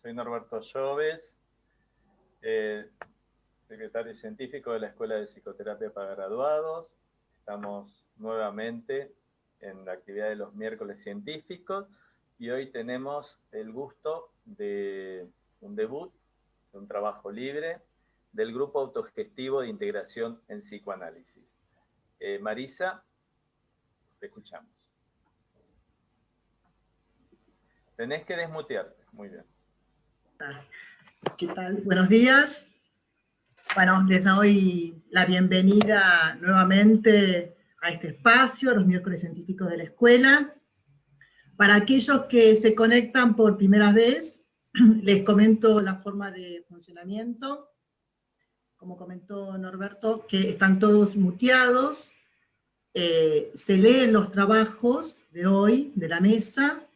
Soy Norberto Lloves, secretario científico de la Escuela de Psicoterapia para Graduados. Estamos nuevamente en la actividad de los miércoles científicos y hoy tenemos el gusto de un debut, de un trabajo libre del Grupo Autogestivo de Integración en Psicoanálisis. Marisa, te escuchamos. Tenés que desmutearte. Muy bien. ¿Qué tal? Buenos días. Bueno, les doy la bienvenida nuevamente a este espacio, a los miércoles científicos de la escuela. Para aquellos que se conectan por primera vez, les comento la forma de funcionamiento. Como comentó Norberto, que están todos muteados. Se leen los trabajos de hoy, de la mesa.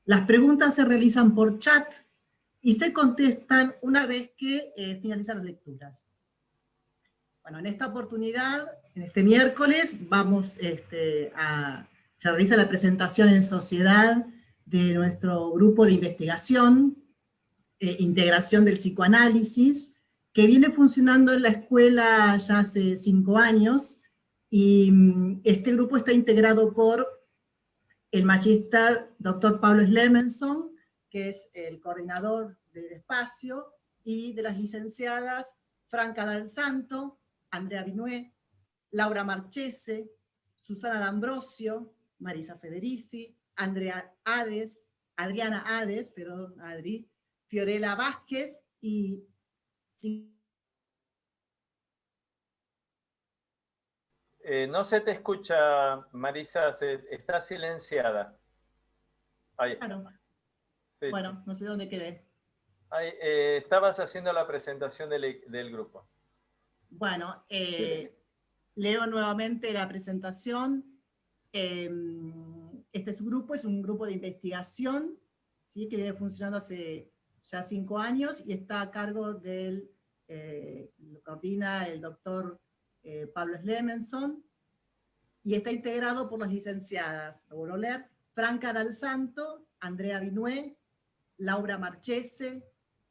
Las preguntas se realizan por chat y se contestan una vez que finalizan las lecturas. Bueno, en esta oportunidad, en este miércoles, se realiza la presentación en sociedad de nuestro grupo de investigación, integración del psicoanálisis, que viene funcionando en la escuela ya hace 5 años, y este grupo está integrado por el magíster Dr. Pablo Slemenson, que es el coordinador del espacio, y de las licenciadas Franca Dal Santo, Andrea Vinué, Laura Marchese, Susana D'Ambrosio, Marisa Federici, Adriana Hades, Fiorella Vázquez y... No se te escucha, Marisa, está silenciada. Ahí está. Claro. Sí, bueno, sí. No sé dónde quedé. Ahí, estabas haciendo la presentación del grupo. Bueno, leo nuevamente la presentación. Este grupo es un grupo de investigación, ¿sí?, que viene funcionando hace ya 5 años y está a cargo lo coordina el doctor Pablo Slemenson, y está integrado por las licenciadas, lo vuelvo a leer, Franca Dal Santo, Andrea Vinué, Laura Marchese,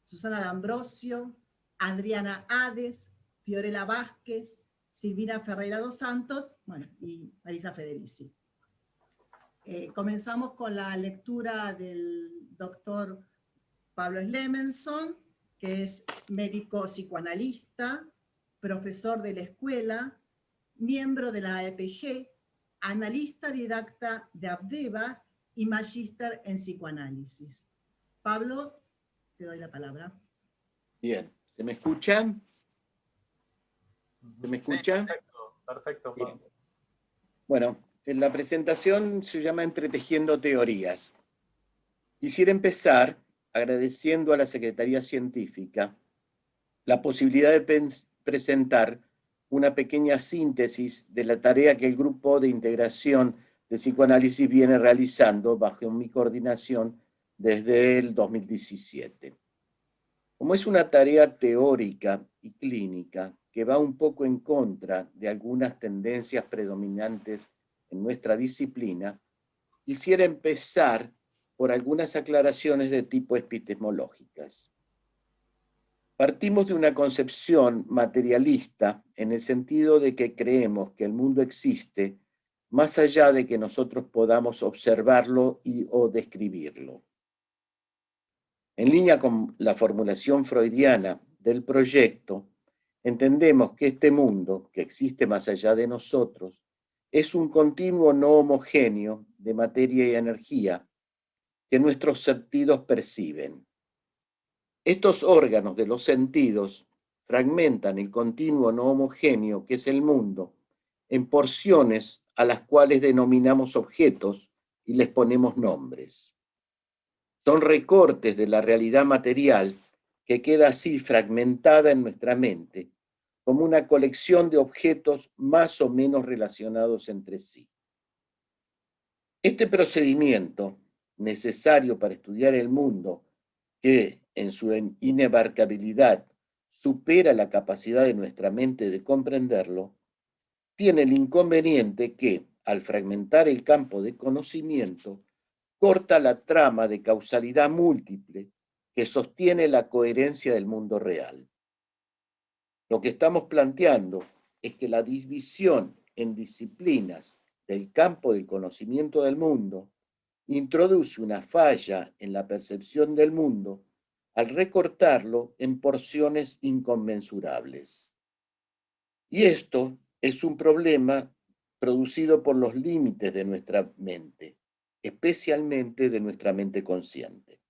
Susana D'Ambrosio, Adriana Hades, Fiorella Vázquez, Silvina Ferreira dos Santos, y Marisa Federici. Comenzamos con la lectura del doctor Pablo Slemenson, que es médico psicoanalista, profesor de la escuela, miembro de la EPG, analista didacta de Abdeva y magíster en psicoanálisis. Pablo, te doy la palabra. Bien, ¿se me escuchan? ¿Se me escucha? Sí, perfecto. Bien. Bueno, la presentación se llama Entretejiendo Teorías. Quisiera empezar agradeciendo a la Secretaría Científica la posibilidad de presentar una pequeña síntesis de la tarea que el Grupo de Integración de Psicoanálisis viene realizando bajo mi coordinación desde el 2017. Como es una tarea teórica y clínica que va un poco en contra de algunas tendencias predominantes en nuestra disciplina, quisiera empezar por algunas aclaraciones de tipo epistemológicas. Partimos de una concepción materialista en el sentido de que creemos que el mundo existe más allá de que nosotros podamos observarlo o describirlo. En línea con la formulación freudiana del proyecto, entendemos que este mundo, que existe más allá de nosotros, es un continuo no homogéneo de materia y energía que nuestros sentidos perciben. Estos órganos de los sentidos fragmentan el continuo no homogéneo que es el mundo en porciones a las cuales denominamos objetos y les ponemos nombres. Son recortes de la realidad material que queda así fragmentada en nuestra mente como una colección de objetos más o menos relacionados entre sí. Este procedimiento, necesario para estudiar el mundo, que en su inabarcabilidad supera la capacidad de nuestra mente de comprenderlo, tiene el inconveniente que, al fragmentar el campo de conocimiento, corta la trama de causalidad múltiple que sostiene la coherencia del mundo real. Lo que estamos planteando es que la división en disciplinas del campo del conocimiento del mundo introduce una falla en la percepción del mundo al recortarlo en porciones inconmensurables. Y esto es un problema producido por los límites de nuestra mente, especialmente de nuestra mente consciente.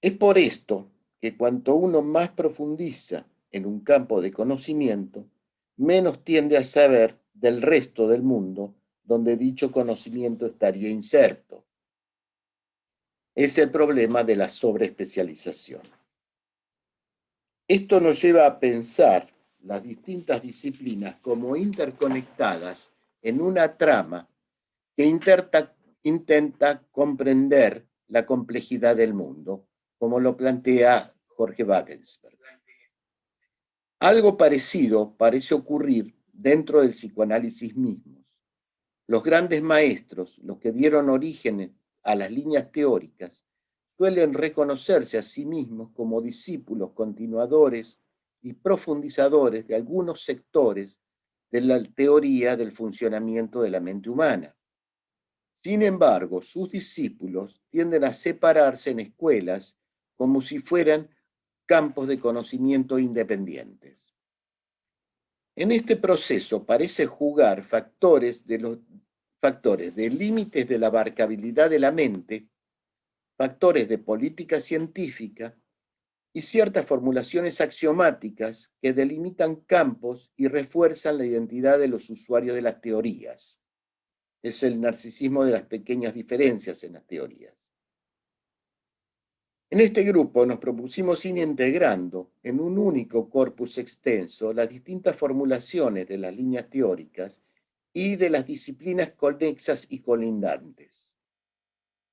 Es por esto que cuanto uno más profundiza en un campo de conocimiento, menos tiende a saber del resto del mundo donde dicho conocimiento estaría inserto. Es el problema de la sobreespecialización. Esto nos lleva a pensar las distintas disciplinas como interconectadas en una trama que intenta comprender la complejidad del mundo, como lo plantea Jorge Wagensberg. Algo parecido parece ocurrir dentro del psicoanálisis mismo. Los grandes maestros, los que dieron origen a las líneas teóricas, suelen reconocerse a sí mismos como discípulos continuadores y profundizadores de algunos sectores de la teoría del funcionamiento de la mente humana. Sin embargo, sus discípulos tienden a separarse en escuelas como si fueran campos de conocimiento independientes. En este proceso parece jugar factores de límites de la abarcabilidad de la mente, factores de política científica y ciertas formulaciones axiomáticas que delimitan campos y refuerzan la identidad de los usuarios de las teorías. Es el narcisismo de las pequeñas diferencias en las teorías. En este grupo nos propusimos ir integrando en un único corpus extenso las distintas formulaciones de las líneas teóricas y de las disciplinas conexas y colindantes.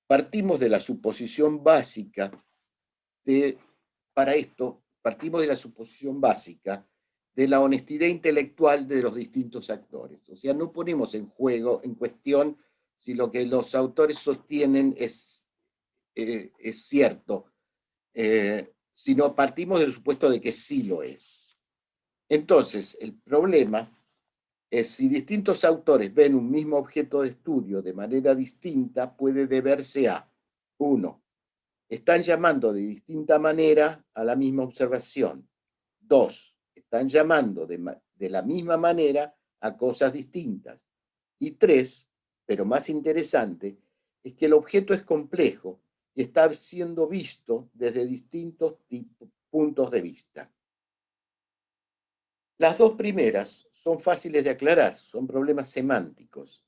Partimos de la suposición básica de la honestidad intelectual de los distintos actores. O sea, no ponemos en juego, en cuestión, si lo que los autores sostienen es cierto, sino partimos del supuesto de que sí lo es. Entonces, el problema es si distintos autores ven un mismo objeto de estudio de manera distinta, puede deberse a, 1, están llamando de distinta manera a la misma observación. 2, están llamando de la misma manera a cosas distintas. Y 3, pero más interesante, es que el objeto es complejo y está siendo visto desde distintos puntos de vista. Las dos primeras son fáciles de aclarar, son problemas semánticos.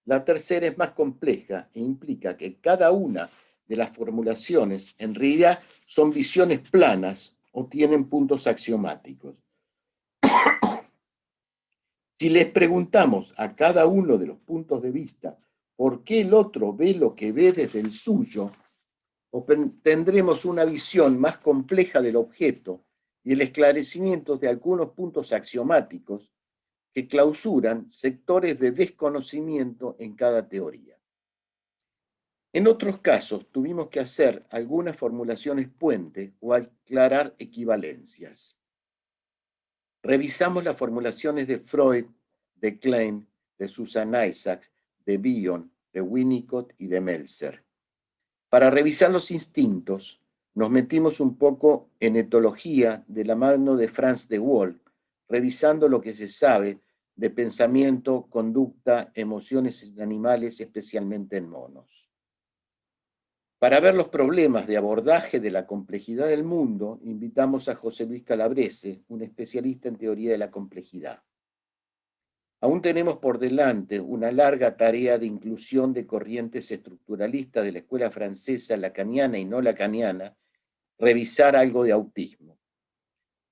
La tercera es más compleja e implica que cada una de las formulaciones en realidad son visiones planas o tienen puntos axiomáticos. Si les preguntamos a cada uno de los puntos de vista por qué el otro ve lo que ve desde el suyo, tendremos una visión más compleja del objeto y el esclarecimiento de algunos puntos axiomáticos que clausuran sectores de desconocimiento en cada teoría. En otros casos, tuvimos que hacer algunas formulaciones puente o aclarar equivalencias. Revisamos las formulaciones de Freud, de Klein, de Susan Isaacs, de Bion, de Winnicott y de Meltzer. Para revisar los instintos, nos metimos un poco en etología de la mano de Franz de Waal, revisando lo que se sabe de pensamiento, conducta, emociones en animales, especialmente en monos. Para ver los problemas de abordaje de la complejidad del mundo, invitamos a José Luis Calabrese, un especialista en teoría de la complejidad. Aún tenemos por delante una larga tarea de inclusión de corrientes estructuralistas de la escuela francesa lacaniana y no lacaniana, revisar algo de autismo.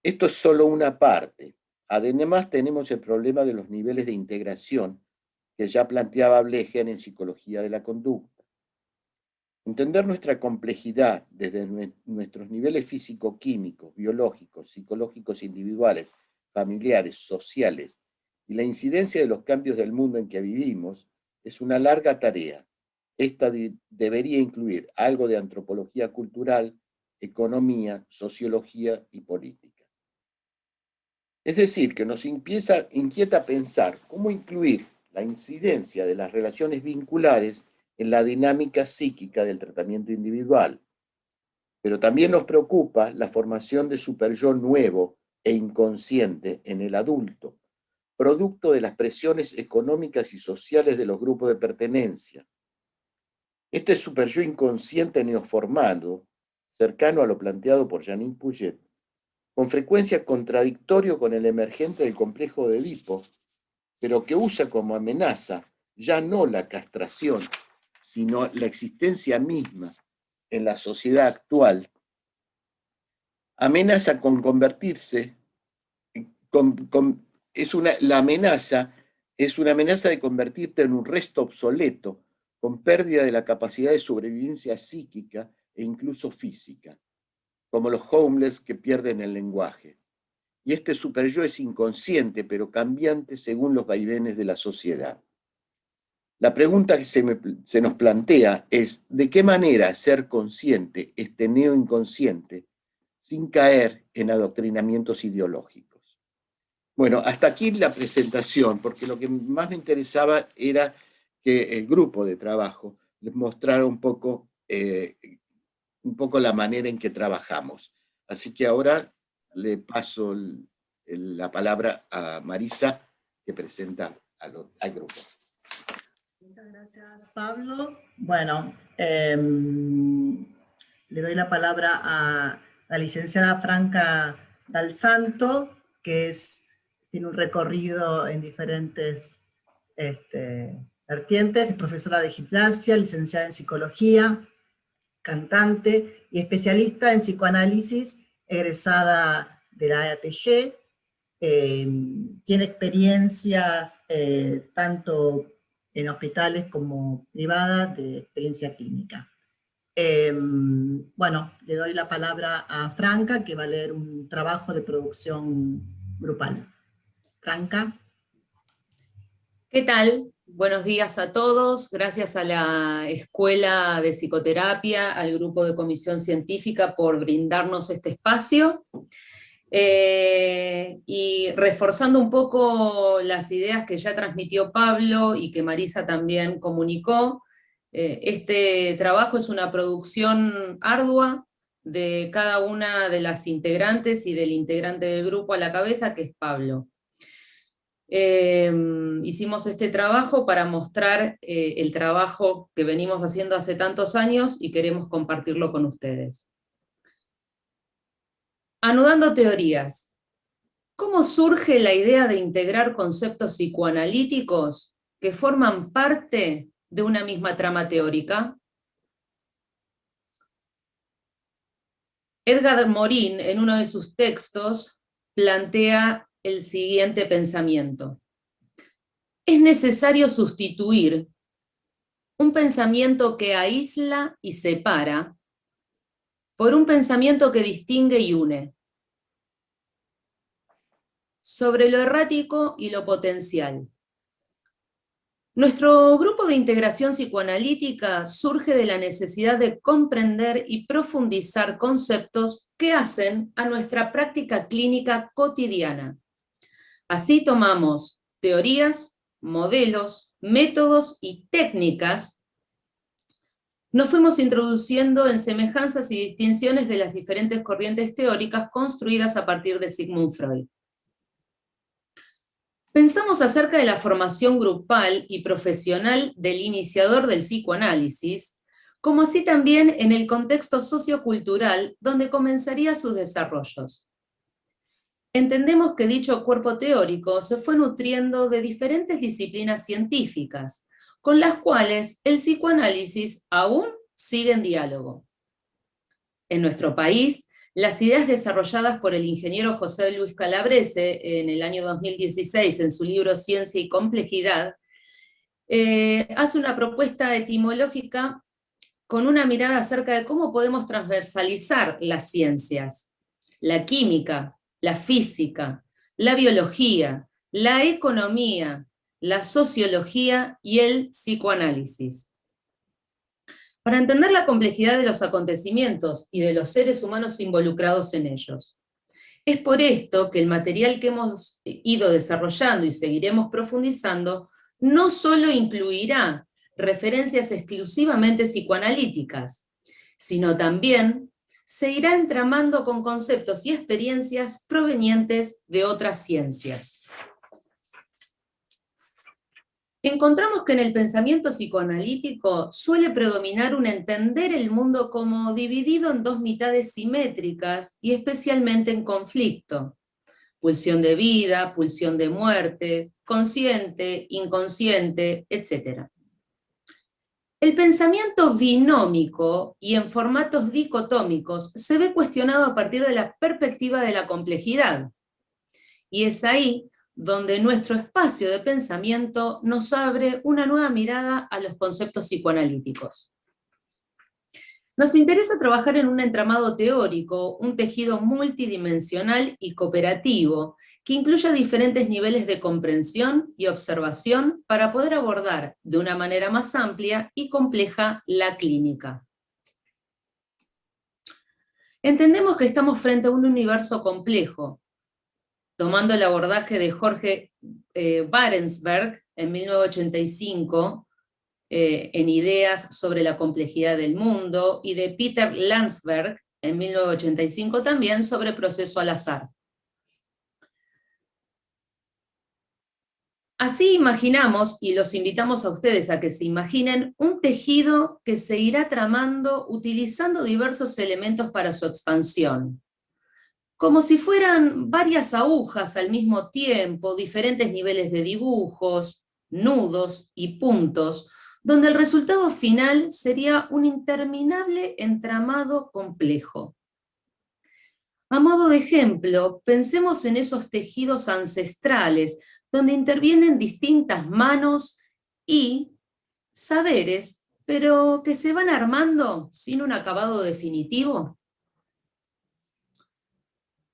Esto es solo una parte. Además tenemos el problema de los niveles de integración que ya planteaba Blecher en Psicología de la Conducta. Entender nuestra complejidad desde nuestros niveles físico-químicos, biológicos, psicológicos individuales, familiares, sociales, y la incidencia de los cambios del mundo en que vivimos es una larga tarea. Esta debería incluir algo de antropología cultural, economía, sociología y política. Es decir, que nos inquieta pensar cómo incluir la incidencia de las relaciones vinculares en la dinámica psíquica del tratamiento individual. Pero también nos preocupa la formación de superyo nuevo e inconsciente en el adulto, producto de las presiones económicas y sociales de los grupos de pertenencia. Este superyo inconsciente neoformado, cercano a lo planteado por Jeanine Pouget, con frecuencia contradictorio con el emergente del complejo de Edipo, pero que usa como amenaza ya no la castración, sino la existencia misma en la sociedad actual, amenaza con convertirse, la amenaza es una amenaza de convertirte en un resto obsoleto, con pérdida de la capacidad de sobrevivencia psíquica e incluso física, como los homeless que pierden el lenguaje. Y este superyo es inconsciente, pero cambiante según los vaivenes de la sociedad. La pregunta que se nos plantea es, ¿de qué manera ser consciente este neoinconsciente sin caer en adoctrinamientos ideológicos? Bueno, hasta aquí la presentación, porque lo que más me interesaba era que el grupo de trabajo les mostrara un poco la manera en que trabajamos. Así que ahora le paso la palabra a Marisa, que presenta al grupo. Muchas gracias, Pablo. Bueno, le doy la palabra a la licenciada Franca Dal Santo, que tiene un recorrido en diferentes vertientes, es profesora de gimnasia, licenciada en psicología, cantante y especialista en psicoanálisis, egresada de la APG. Tiene experiencias tanto en hospitales como privadas de experiencia clínica. Bueno, le doy la palabra a Franca, que va a leer un trabajo de producción grupal. Franca. ¿Qué tal? Buenos días a todos. Gracias a la Escuela de Psicoterapia, al Grupo de Comisión Científica por brindarnos este espacio. Y reforzando un poco las ideas que ya transmitió Pablo y que Marisa también comunicó, este trabajo es una producción ardua de cada una de las integrantes y del integrante del grupo a la cabeza, que es Pablo. Hicimos este trabajo para mostrar el trabajo que venimos haciendo hace tantos años y queremos compartirlo con ustedes. Anudando teorías. ¿Cómo surge la idea de integrar conceptos psicoanalíticos que forman parte de una misma trama teórica? Edgar Morin, en uno de sus textos, plantea el siguiente pensamiento. Es necesario sustituir un pensamiento que aísla y separa por un pensamiento que distingue y une. Sobre lo errático y lo potencial. Nuestro grupo de integración psicoanalítica surge de la necesidad de comprender y profundizar conceptos que hacen a nuestra práctica clínica cotidiana. Así tomamos teorías, modelos, métodos y técnicas. Nos fuimos introduciendo en semejanzas y distinciones de las diferentes corrientes teóricas construidas a partir de Sigmund Freud. Pensamos acerca de la formación grupal y profesional del iniciador del psicoanálisis, como así también en el contexto sociocultural donde comenzaría sus desarrollos. Entendemos que dicho cuerpo teórico se fue nutriendo de diferentes disciplinas científicas, con las cuales el psicoanálisis aún sigue en diálogo. En nuestro país, las ideas desarrolladas por el ingeniero José Luis Calabrese en el año 2016 en su libro Ciencia y Complejidad, hace una propuesta etimológica con una mirada acerca de cómo podemos transversalizar las ciencias, la química, la física, la biología, la economía, la sociología y el psicoanálisis. para entender la complejidad de los acontecimientos y de los seres humanos involucrados en ellos. Es por esto que el material que hemos ido desarrollando y seguiremos profundizando no solo incluirá referencias exclusivamente psicoanalíticas, sino también se irá entramando con conceptos y experiencias provenientes de otras ciencias. Encontramos que en el pensamiento psicoanalítico suele predominar un entender el mundo como dividido en dos mitades simétricas y especialmente en conflicto: pulsión de vida, pulsión de muerte, consciente, inconsciente, etc. El pensamiento binómico y en formatos dicotómicos se ve cuestionado a partir de la perspectiva de la complejidad, y es ahí donde nuestro espacio de pensamiento nos abre una nueva mirada a los conceptos psicoanalíticos. Nos interesa trabajar en un entramado teórico, un tejido multidimensional y cooperativo, que incluya diferentes niveles de comprensión y observación para poder abordar de una manera más amplia y compleja la clínica. Entendemos que estamos frente a un universo complejo, tomando el abordaje de Jorge Barentsberg en 1985, en Ideas sobre la complejidad del mundo, y de Peter Landsberg en 1985 también sobre Proceso al azar. Así imaginamos, y los invitamos a ustedes a que se imaginen, un tejido que se irá tramando utilizando diversos elementos para su expansión, como si fueran varias agujas al mismo tiempo, diferentes niveles de dibujos, nudos y puntos, donde el resultado final sería un interminable entramado complejo. A modo de ejemplo, pensemos en esos tejidos ancestrales, donde intervienen distintas manos y saberes, pero que se van armando sin un acabado definitivo.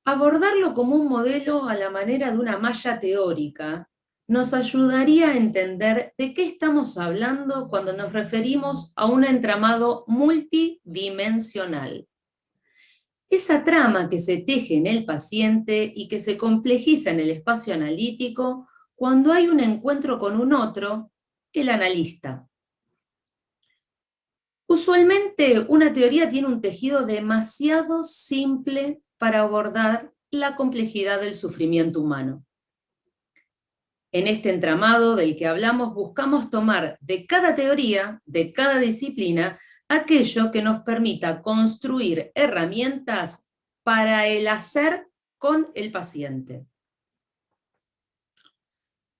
Abordarlo como un modelo a la manera de una malla teórica nos ayudaría a entender de qué estamos hablando cuando nos referimos a un entramado multidimensional. Esa trama que se teje en el paciente y que se complejiza en el espacio analítico cuando hay un encuentro con un otro, el analista. Usualmente una teoría tiene un tejido demasiado simple para abordar la complejidad del sufrimiento humano. En este entramado del que hablamos buscamos tomar de cada teoría, de cada disciplina, aquello que nos permita construir herramientas para el hacer con el paciente.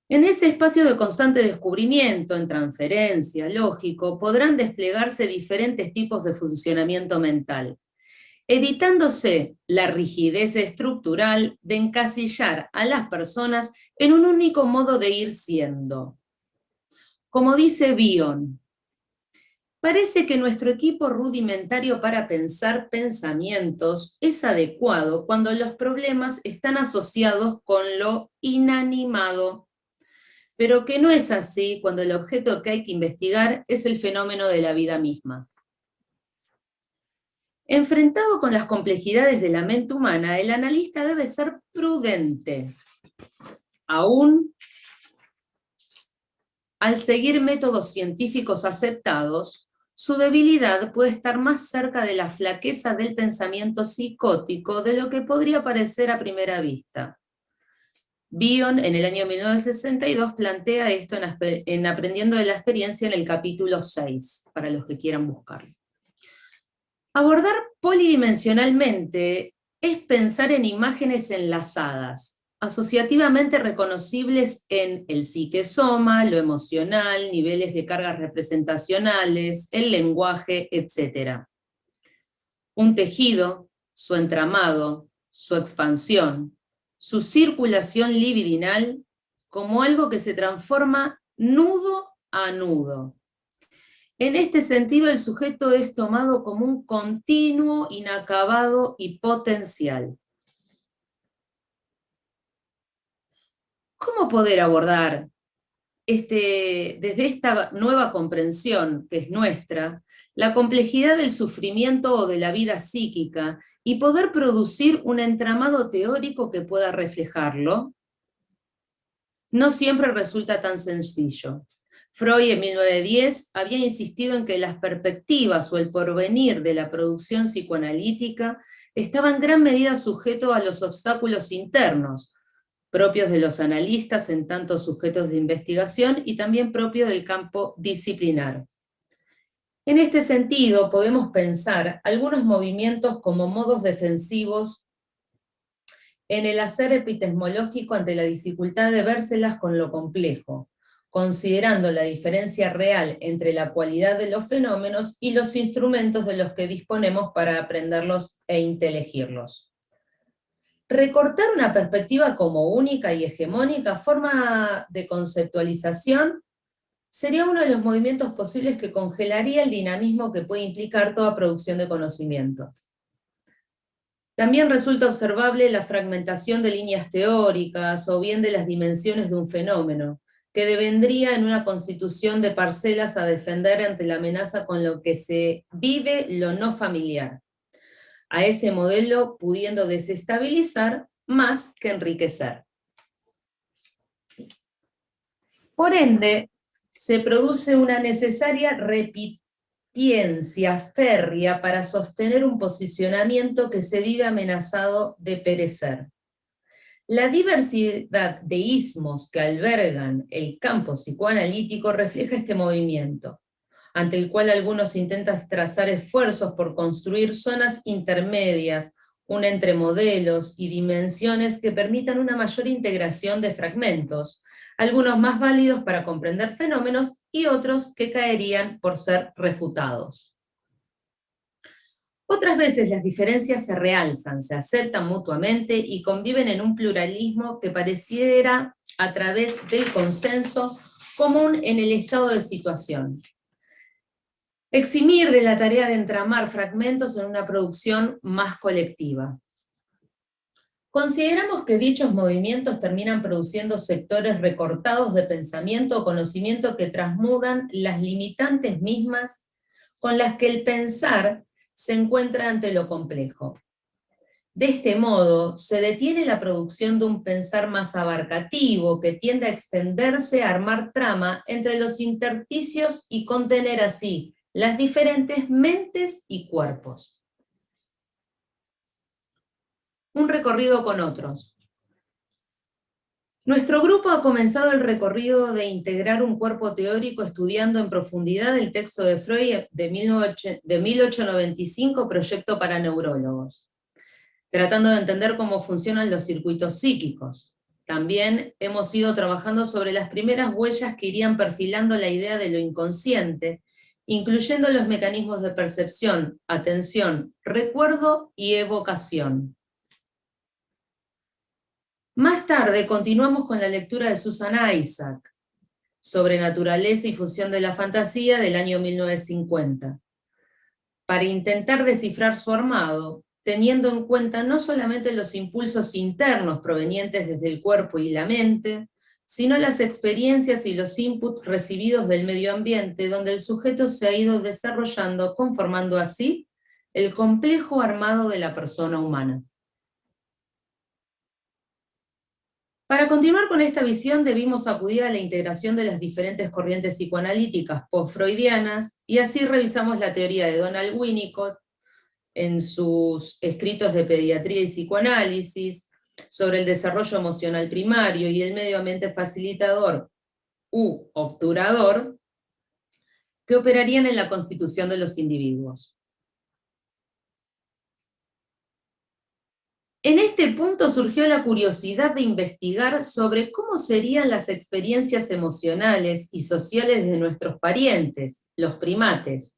En ese espacio de constante descubrimiento, en transferencia, lógico, podrán desplegarse diferentes tipos de funcionamiento mental, evitándose la rigidez estructural de encasillar a las personas en un único modo de ir siendo. Como dice Bion, parece que nuestro equipo rudimentario para pensar pensamientos es adecuado cuando los problemas están asociados con lo inanimado, pero que no es así cuando el objeto que hay que investigar es el fenómeno de la vida misma. Enfrentado con las complejidades de la mente humana, el analista debe ser prudente, aún al seguir métodos científicos aceptados. Su debilidad puede estar más cerca de la flaqueza del pensamiento psicótico de lo que podría parecer a primera vista. Bion, en el año 1962, plantea esto en Aprendiendo de la Experiencia en el capítulo 6, para los que quieran buscarlo. Abordar polidimensionalmente es pensar en imágenes enlazadas, asociativamente reconocibles en el psique-soma, lo emocional, niveles de cargas representacionales, el lenguaje, etc. Un tejido, su entramado, su expansión, su circulación libidinal, como algo que se transforma nudo a nudo. En este sentido, el sujeto es tomado como un continuo, inacabado y potencial. ¿Cómo poder abordar desde esta nueva comprensión que es nuestra, la complejidad del sufrimiento o de la vida psíquica y poder producir un entramado teórico que pueda reflejarlo, no siempre resulta tan sencillo. Freud en 1910 había insistido en que las perspectivas o el porvenir de la producción psicoanalítica estaba en gran medida sujeto a los obstáculos internos, propios de los analistas en tanto sujetos de investigación y también propio del campo disciplinar. En este sentido, podemos pensar algunos movimientos como modos defensivos en el hacer epistemológico ante la dificultad de vérselas con lo complejo, considerando la diferencia real entre la cualidad de los fenómenos y los instrumentos de los que disponemos para aprenderlos e inteligirlos. Recortar una perspectiva como única y hegemónica, forma de conceptualización, sería uno de los movimientos posibles que congelaría el dinamismo que puede implicar toda producción de conocimiento. También resulta observable la fragmentación de líneas teóricas o bien de las dimensiones de un fenómeno, que devendría en una constitución de parcelas a defender ante la amenaza con lo que se vive lo no familiar, a ese modelo pudiendo desestabilizar más que enriquecer. Por ende, se produce una necesaria repitencia férrea para sostener un posicionamiento que se vive amenazado de perecer. La diversidad de ismos que albergan el campo psicoanalítico refleja este movimiento, ante el cual algunos intentan trazar esfuerzos por construir zonas intermedias, entre modelos y dimensiones que permitan una mayor integración de fragmentos, algunos más válidos para comprender fenómenos y otros que caerían por ser refutados. Otras veces las diferencias se realzan, se aceptan mutuamente y conviven en un pluralismo que pareciera a través del consenso común en el estado de situación. Eximir de la tarea de entramar fragmentos en una producción más colectiva. Consideramos que dichos movimientos terminan produciendo sectores recortados de pensamiento o conocimiento que transmudan las limitantes mismas con las que el pensar se encuentra ante lo complejo. De este modo, se detiene la producción de un pensar más abarcativo que tiende a extenderse a armar trama entre los intersticios y contener así las diferentes mentes y cuerpos. Un recorrido con otros. Nuestro grupo ha comenzado el recorrido de integrar un cuerpo teórico estudiando en profundidad el texto de Freud de 1895, Proyecto para Neurólogos, tratando de entender cómo funcionan los circuitos psíquicos. También hemos ido trabajando sobre las primeras huellas que irían perfilando la idea de lo inconsciente, incluyendo los mecanismos de percepción, atención, recuerdo y evocación. Más tarde continuamos con la lectura de Susan Isaac, sobre naturaleza y función de la fantasía del año 1950, para intentar descifrar su armado, teniendo en cuenta no solamente los impulsos internos provenientes desde el cuerpo y la mente, sino las experiencias y los inputs recibidos del medio ambiente, donde el sujeto se ha ido desarrollando, conformando así el complejo armado de la persona humana. Para continuar con esta visión debimos acudir a la integración de las diferentes corrientes psicoanalíticas post-freudianas, y así revisamos la teoría de Donald Winnicott en sus escritos de pediatría y psicoanálisis, sobre el desarrollo emocional primario y el medio ambiente facilitador u obturador, que operarían en la constitución de los individuos. En este punto surgió la curiosidad de investigar sobre cómo serían las experiencias emocionales y sociales de nuestros parientes, los primates,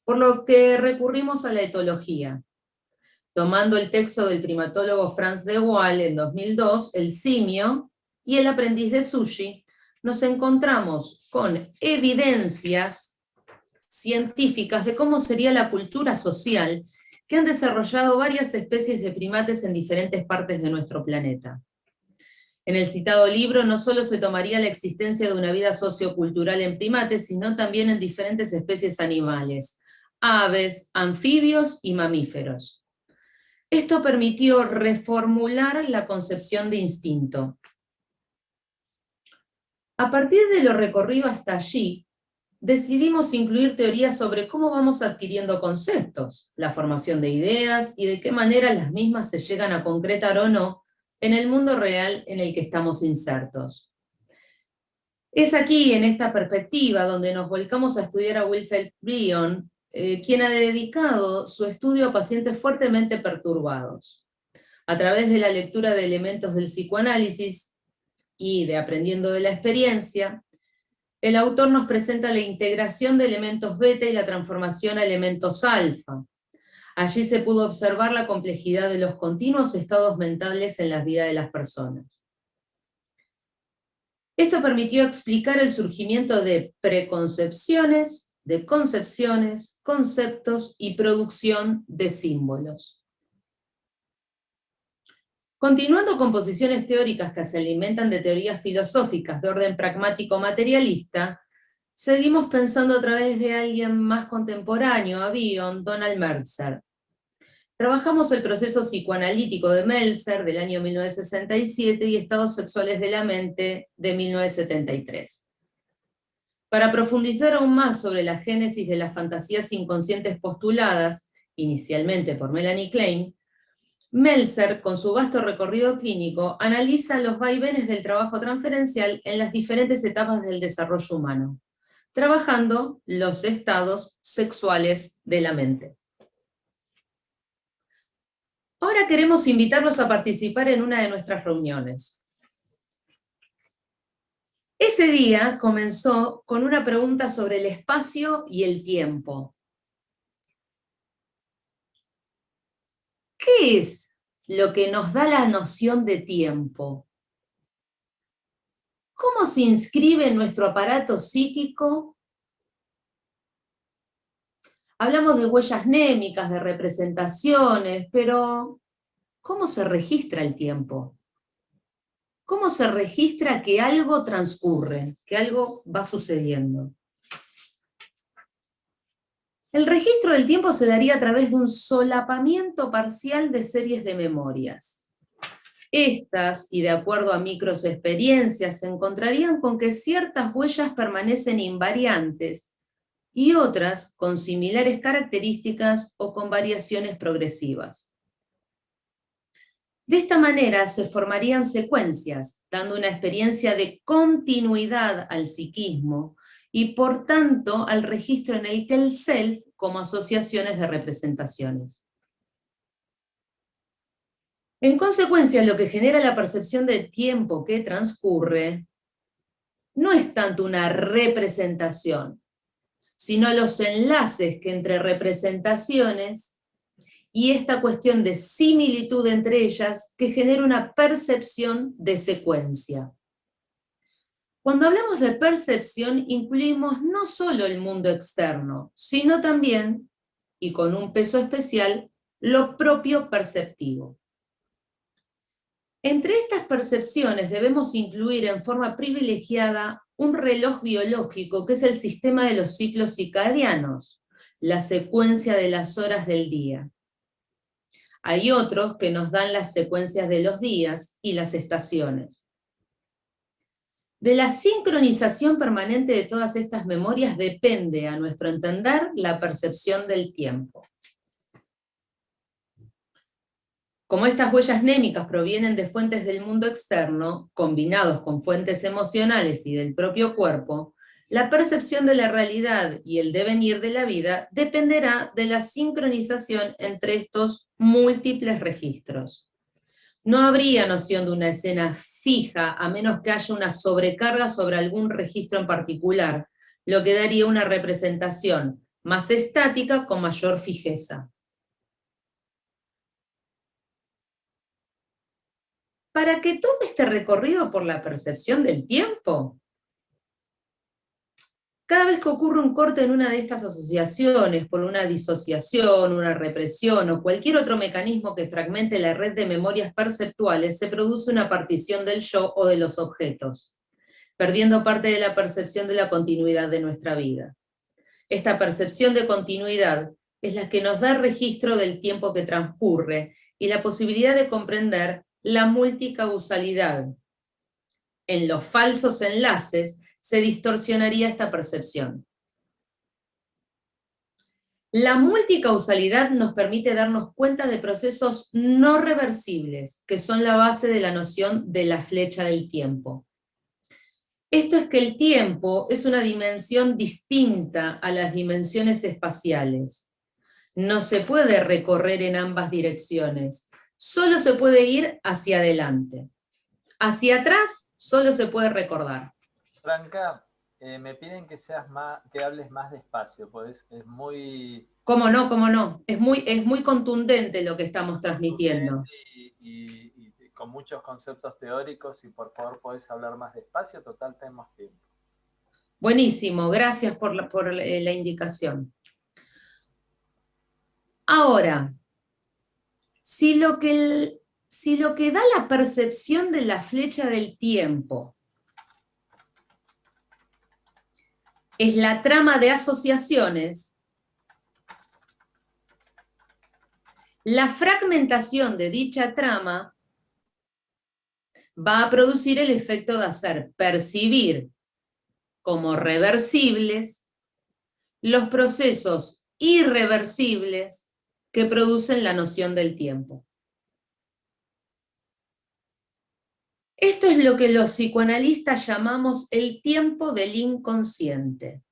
por lo que recurrimos a la etología. Tomando el texto del primatólogo Franz de Waal en 2002, El simio y el aprendiz de Sushi, nos encontramos con evidencias científicas de cómo sería la cultura social que han desarrollado varias especies de primates en diferentes partes de nuestro planeta. En el citado libro no solo se tomaría la existencia de una vida sociocultural en primates, sino también en diferentes especies animales, aves, anfibios y mamíferos. Esto permitió reformular la concepción de instinto. A partir de lo recorrido hasta allí, decidimos incluir teorías sobre cómo vamos adquiriendo conceptos, la formación de ideas y de qué manera las mismas se llegan a concretar o no en el mundo real en el que estamos insertos. Es aquí, en esta perspectiva, donde nos volcamos a estudiar a Wilfred Bion, quien ha dedicado su estudio a pacientes fuertemente perturbados. A través de la lectura de elementos del psicoanálisis y de aprendiendo de la experiencia, el autor nos presenta la integración de elementos beta y la transformación a elementos alfa. Allí se pudo observar la complejidad de los continuos estados mentales en la vida de las personas. Esto permitió explicar el surgimiento de preconcepciones, de concepciones, conceptos y producción de símbolos. Continuando con posiciones teóricas que se alimentan de teorías filosóficas de orden pragmático materialista, seguimos pensando a través de alguien más contemporáneo a Bion, Donald Meltzer. Trabajamos el proceso psicoanalítico de Meltzer del año 1967 y Estados sexuales de la mente de 1973. Para profundizar aún más sobre la génesis de las fantasías inconscientes postuladas, inicialmente por Melanie Klein, Meltzer, con su vasto recorrido clínico, analiza los vaivenes del trabajo transferencial en las diferentes etapas del desarrollo humano, trabajando los estados sexuales de la mente. Ahora queremos invitarlos a participar en una de nuestras reuniones. Ese día comenzó con una pregunta sobre el espacio y el tiempo. ¿Qué es lo que nos da la noción de tiempo? ¿Cómo se inscribe en nuestro aparato psíquico? Hablamos de huellas mnémicas, de representaciones, pero ¿cómo se registra el tiempo? ¿Cómo se registra que algo transcurre, que algo va sucediendo? El registro del tiempo se daría a través de un solapamiento parcial de series de memorias. Estas, y de acuerdo a microexperiencias, se encontrarían con que ciertas huellas permanecen invariantes y otras con similares características o con variaciones progresivas. De esta manera se formarían secuencias, dando una experiencia de continuidad al psiquismo y por tanto al registro en el que el self como asociaciones de representaciones. En consecuencia, lo que genera la percepción del tiempo que transcurre no es tanto una representación, sino los enlaces que entre representaciones y esta cuestión de similitud entre ellas que genera una percepción de secuencia. Cuando hablamos de percepción, incluimos no solo el mundo externo, sino también, y con un peso especial, lo propio perceptivo. Entre estas percepciones debemos incluir en forma privilegiada un reloj biológico que es el sistema de los ciclos circadianos, la secuencia de las horas del día. Hay otros que nos dan las secuencias de los días y las estaciones. De la sincronización permanente de todas estas memorias depende, a nuestro entender, la percepción del tiempo. Como estas huellas mnémicas provienen de fuentes del mundo externo, combinados con fuentes emocionales y del propio cuerpo, la percepción de la realidad y el devenir de la vida dependerá de la sincronización entre estos múltiples registros. No habría noción de una escena fija a menos que haya una sobrecarga sobre algún registro en particular, lo que daría una representación más estática con mayor fijeza. Para que todo este recorrido por la percepción del tiempo Cada vez que ocurre un corte en una de estas asociaciones, por una disociación, una represión o cualquier otro mecanismo que fragmente la red de memorias perceptuales, se produce una partición del yo o de los objetos, perdiendo parte de la percepción de la continuidad de nuestra vida. Esta percepción de continuidad es la que nos da registro del tiempo que transcurre y la posibilidad de comprender la multicausalidad. En los falsos enlaces se distorsionaría esta percepción. La multicausalidad nos permite darnos cuenta de procesos no reversibles, que son la base de la noción de la flecha del tiempo. Esto es que el tiempo es una dimensión distinta a las dimensiones espaciales. No se puede recorrer en ambas direcciones, solo se puede ir hacia adelante. Hacia atrás solo se puede recordar. Franca, me piden que hables más despacio, pues es muy... ¿Cómo no? ¿Cómo no? Es muy contundente lo que estamos transmitiendo. Y con muchos conceptos teóricos, y por favor podés hablar más despacio, total tenemos tiempo. Buenísimo, gracias por la indicación. Ahora, si lo que da la percepción de la flecha del tiempo es la trama de asociaciones, la fragmentación de dicha trama va a producir el efecto de hacer percibir como reversibles los procesos irreversibles que producen la noción del tiempo. Esto es lo que los psicoanalistas llamamos el tiempo del inconsciente.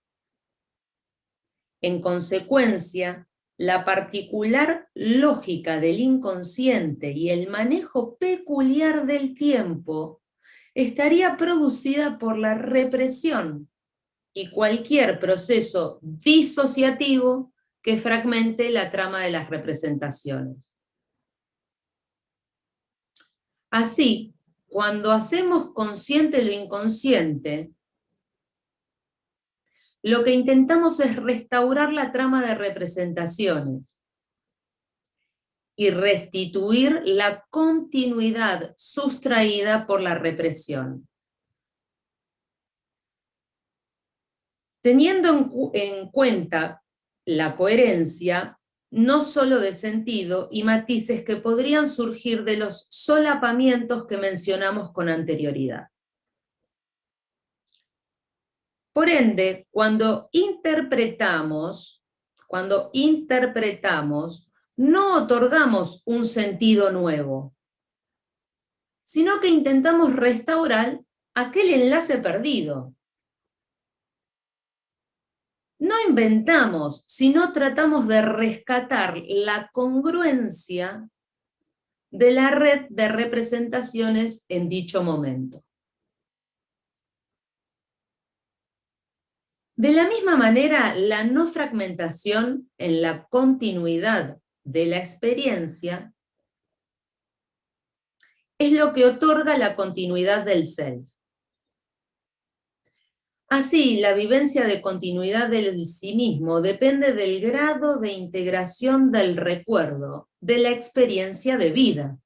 En consecuencia, la particular lógica del inconsciente y el manejo peculiar del tiempo estaría producida por la represión y cualquier proceso disociativo que fragmente la trama de las representaciones. Así, cuando hacemos consciente lo inconsciente, lo que intentamos es restaurar la trama de representaciones y restituir la continuidad sustraída por la represión. Teniendo en cuenta la coherencia, no solo de sentido y matices que podrían surgir de los solapamientos que mencionamos con anterioridad. Por ende, cuando interpretamos, no otorgamos un sentido nuevo, sino que intentamos restaurar aquel enlace perdido. No inventamos, sino tratamos de rescatar la congruencia de la red de representaciones en dicho momento. De la misma manera, la no fragmentación en la continuidad de la experiencia es lo que otorga la continuidad del self. Así, la vivencia de continuidad del sí mismo depende del grado de integración del recuerdo, de la experiencia de vida.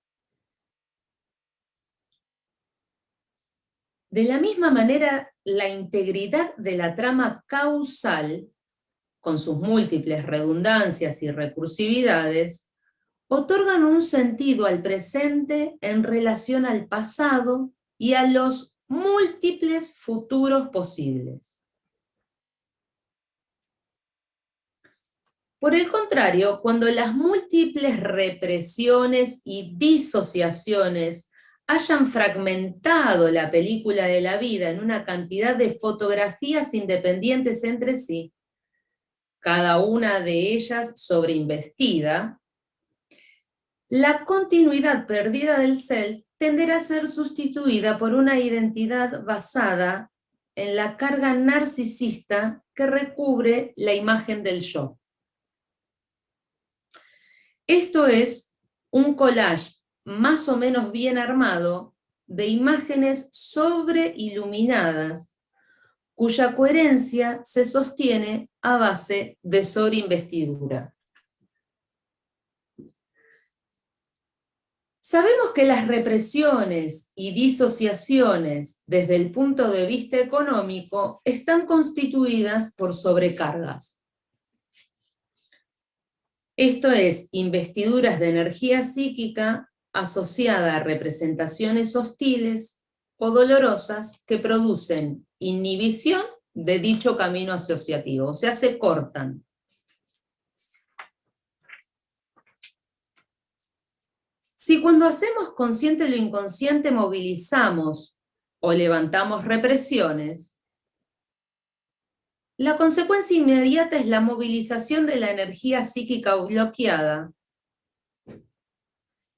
De la misma manera, la integridad de la trama causal, con sus múltiples redundancias y recursividades, otorgan un sentido al presente en relación al pasado y a los múltiples futuros posibles. Por el contrario, cuando las múltiples represiones y disociaciones hayan fragmentado la película de la vida en una cantidad de fotografías independientes entre sí, cada una de ellas sobreinvestida, la continuidad perdida del self tenderá a ser sustituida por una identidad basada en la carga narcisista que recubre la imagen del yo. Esto es un collage más o menos bien armado de imágenes sobreiluminadas, cuya coherencia se sostiene a base de sobreinvestidura. Sabemos que las represiones y disociaciones desde el punto de vista económico están constituidas por sobrecargas. Esto es, investiduras de energía psíquica asociada a representaciones hostiles o dolorosas que producen inhibición de dicho camino asociativo, o sea, se cortan. Si cuando hacemos consciente lo inconsciente movilizamos o levantamos represiones, la consecuencia inmediata es la movilización de la energía psíquica bloqueada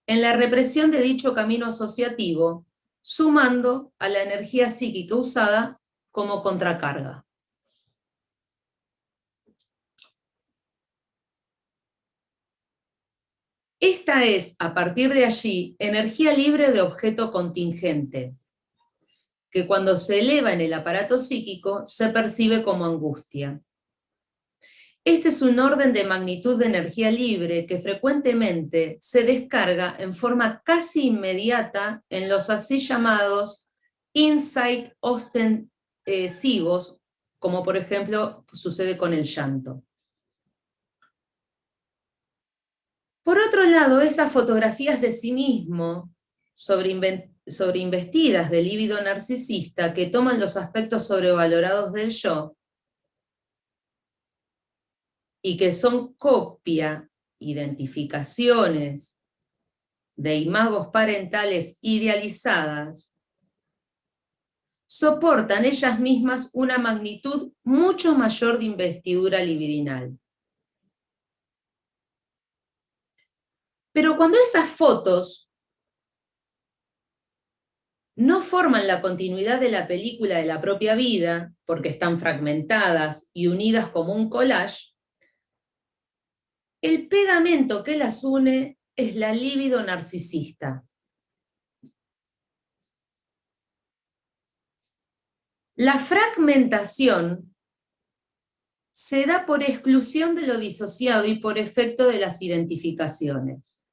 en la represión de dicho camino asociativo, sumando a la energía psíquica usada como contracarga. Esta es, a partir de allí, energía libre de objeto contingente, que cuando se eleva en el aparato psíquico se percibe como angustia. Este es un orden de magnitud de energía libre que frecuentemente se descarga en forma casi inmediata en los así llamados insight ostensivos, como por ejemplo sucede con el llanto. Por otro lado, esas fotografías de sí mismo, sobreinvestidas del líbido narcisista, que toman los aspectos sobrevalorados del yo, y que son copia, identificaciones de imagos parentales idealizadas, soportan ellas mismas una magnitud mucho mayor de investidura libidinal. Pero cuando esas fotos no forman la continuidad de la película de la propia vida, porque están fragmentadas y unidas como un collage, el pegamento que las une es la libido narcisista. La fragmentación se da por exclusión de lo disociado y por efecto de las identificaciones.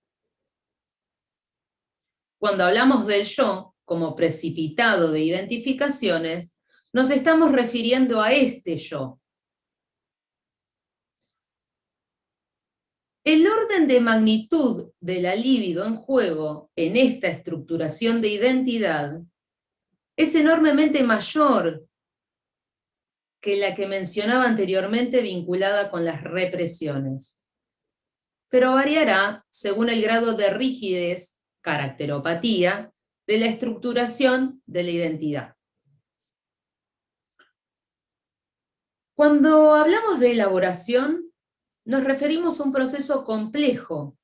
Cuando hablamos del yo como precipitado de identificaciones, nos estamos refiriendo a este yo. El orden de magnitud de la libido en juego en esta estructuración de identidad es enormemente mayor que la que mencionaba anteriormente vinculada con las represiones, pero variará según el grado de rigidez, caracteropatía, de la estructuración de la identidad. Cuando hablamos de elaboración, nos referimos a un proceso complejo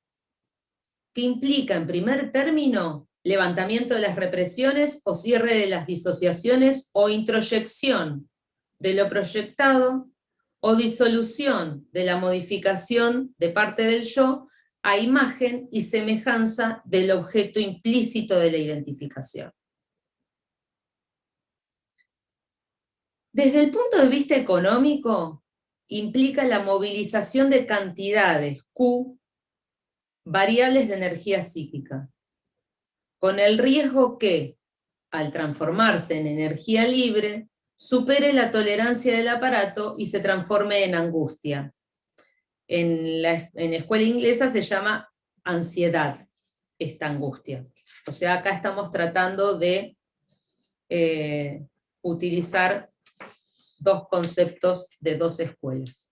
que implica, en primer término, levantamiento de las represiones o cierre de las disociaciones o introyección de lo proyectado o disolución de la modificación de parte del yo a imagen y semejanza del objeto implícito de la identificación. Desde el punto de vista económico, implica la movilización de cantidades, Q, variables de energía psíquica, con el riesgo que, al transformarse en energía libre, supere la tolerancia del aparato y se transforme en angustia. En escuela inglesa se llama ansiedad, esta angustia. O sea, acá estamos tratando de utilizar dos conceptos de dos escuelas.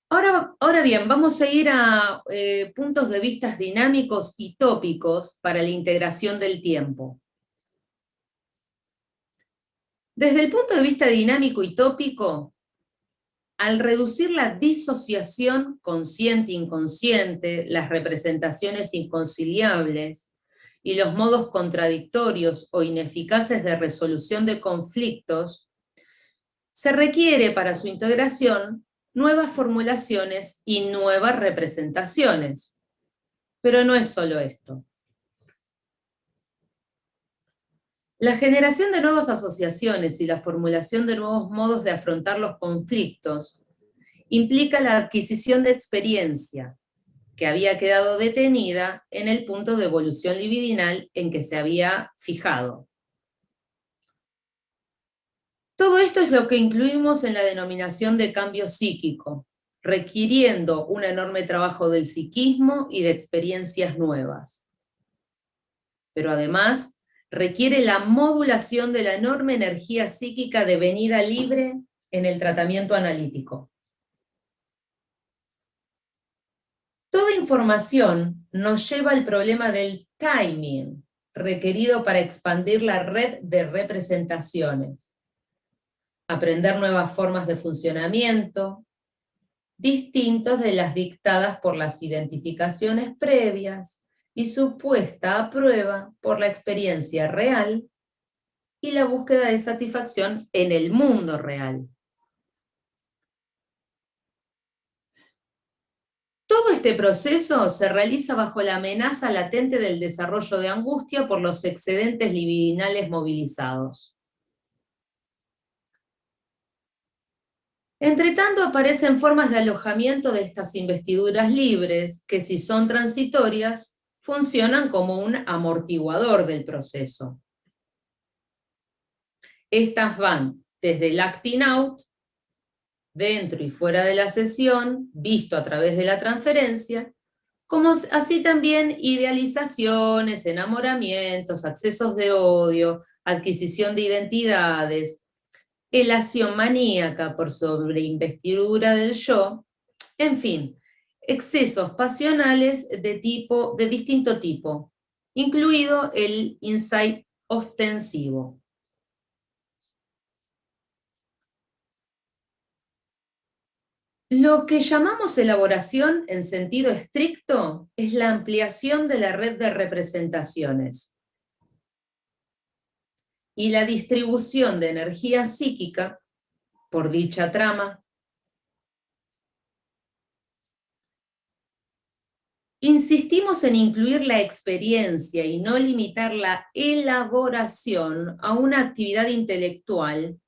Ahora bien, vamos a ir a puntos de vista dinámicos y tópicos para la integración del tiempo. Desde el punto de vista dinámico y tópico, al reducir la disociación consciente-inconsciente, las representaciones inconciliables y los modos contradictorios o ineficaces de resolución de conflictos, se requiere para su integración nuevas formulaciones y nuevas representaciones. Pero no es solo esto. La generación de nuevas asociaciones y la formulación de nuevos modos de afrontar los conflictos implica la adquisición de experiencia, que había quedado detenida en el punto de evolución libidinal en que se había fijado. Todo esto es lo que incluimos en la denominación de cambio psíquico, requiriendo un enorme trabajo del psiquismo y de experiencias nuevas. Pero además, requiere la modulación de la enorme energía psíquica devenida libre en el tratamiento analítico. Toda información nos lleva al problema del timing, requerido para expandir la red de representaciones, aprender nuevas formas de funcionamiento, distintos de las dictadas por las identificaciones previas y su puesta a prueba por la experiencia real y la búsqueda de satisfacción en el mundo real. Todo este proceso se realiza bajo la amenaza latente del desarrollo de angustia por los excedentes libidinales movilizados. Entretanto, aparecen formas de alojamiento de estas investiduras libres que, si son transitorias, funcionan como un amortiguador del proceso. Estas van desde el acting out, dentro y fuera de la sesión, visto a través de la transferencia, como así también idealizaciones, enamoramientos, accesos de odio, adquisición de identidades, elación maníaca por sobreinvestidura del yo, en fin, excesos pasionales de distinto tipo, incluido el insight ostensivo. Lo que llamamos elaboración en sentido estricto es la ampliación de la red de representaciones y la distribución de energía psíquica por dicha trama. Insistimos en incluir la experiencia y no limitar la elaboración a una actividad intelectual,